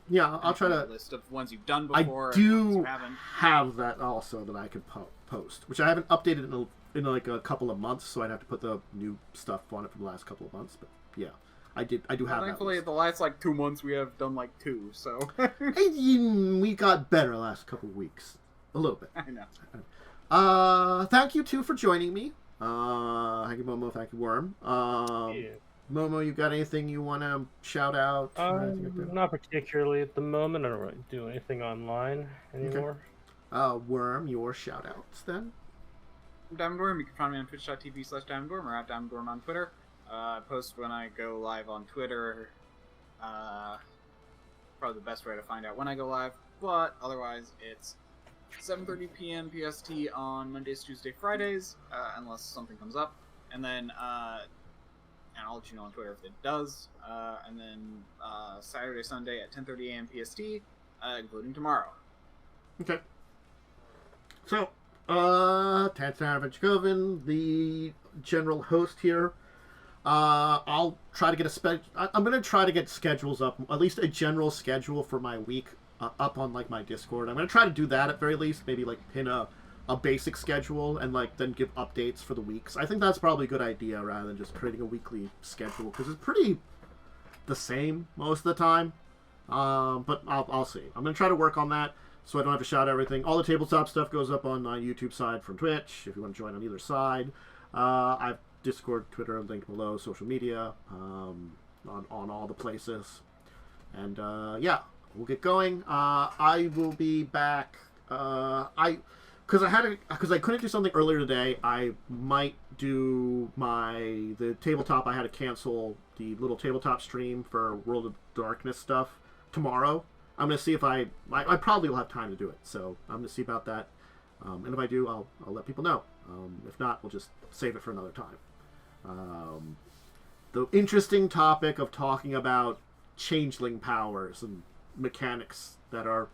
Yeah, I'll try to... list of ones you've done before I do and ones you haven't. have that also that I could post, which I haven't updated in like a couple of months, so I'd have to put the new stuff on it for the last couple of months, but yeah. I do have that. Thankfully, the last, like, 2 months, we have done, like, 2, so... We got better the last couple of weeks. A little bit. I know. Thank you, too, for joining me. Thank you, Momo. Thank you, Worm. Momo, you got anything you want to shout out? Not particularly at the moment. I don't really do anything online anymore. Okay. Worm, your shout-outs, then? I'm DiamondWyrm. You can find me on twitch.tv/DiamondWyrm or at DiamondWyrm on Twitter. I post when I go live on Twitter. Probably the best way to find out when I go live. But otherwise, it's 7:30 p.m. PST on Mondays, Tuesdays, Fridays, unless something comes up. And then, and I'll let you know on Twitter if it does. And then Saturday, Sunday at 10:30 a.m. PST, including tomorrow. Okay. So, Dracovin, the general host here. I'll try to get I'm going to try to get schedules up, at least a general schedule for my week up on, like, my Discord. I'm going to try to do that at very least, maybe, like, pin a basic schedule and, like, then give updates for the weeks. I think that's probably a good idea rather than just creating a weekly schedule, because it's pretty the same most of the time. But I'll see. I'm going to try to work on that so I don't have to shout everything. All the tabletop stuff goes up on my YouTube side from Twitch, if you want to join on either side. I've Discord, Twitter, linked below, social media, on all the places. And, yeah, we'll get going. I will be back, because I couldn't do something earlier today, I might do the tabletop. I had to cancel the little tabletop stream for World of Darkness stuff tomorrow. I'm going to see if I probably will have time to do it, so I'm going to see about that. And if I do, I'll let people know. If not, we'll just save it for another time. The interesting topic of talking about changeling powers and mechanics that are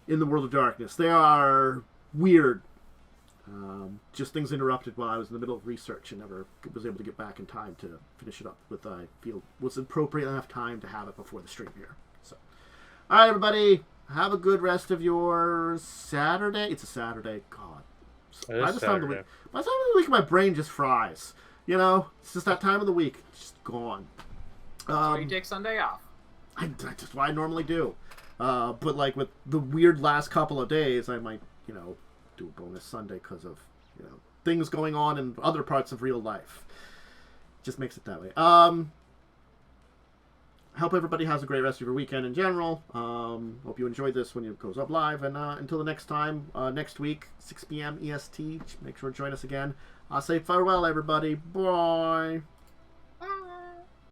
in the World of Darkness. They are weird. Just things interrupted while I was in the middle of research and never was able to get back in time to finish it up with, I feel, was appropriate enough time to have it before the stream here. So, all right, everybody, have a good rest of your Saturday. It's a Saturday. God. By the time of the week, my brain just fries. You know, it's just that time of the week. It's just gone. That's why you take Sunday off. That's what I normally do. But, like, with the weird last couple of days, I might, you know, do a bonus Sunday because of, you know, things going on in other parts of real life. Just makes it that way. Hope everybody has a great rest of your weekend in general. Hope you enjoyed this when it goes up live. And until the next time, next week, 6 p.m. EST, make sure to join us again. I'll say farewell, everybody. Bye.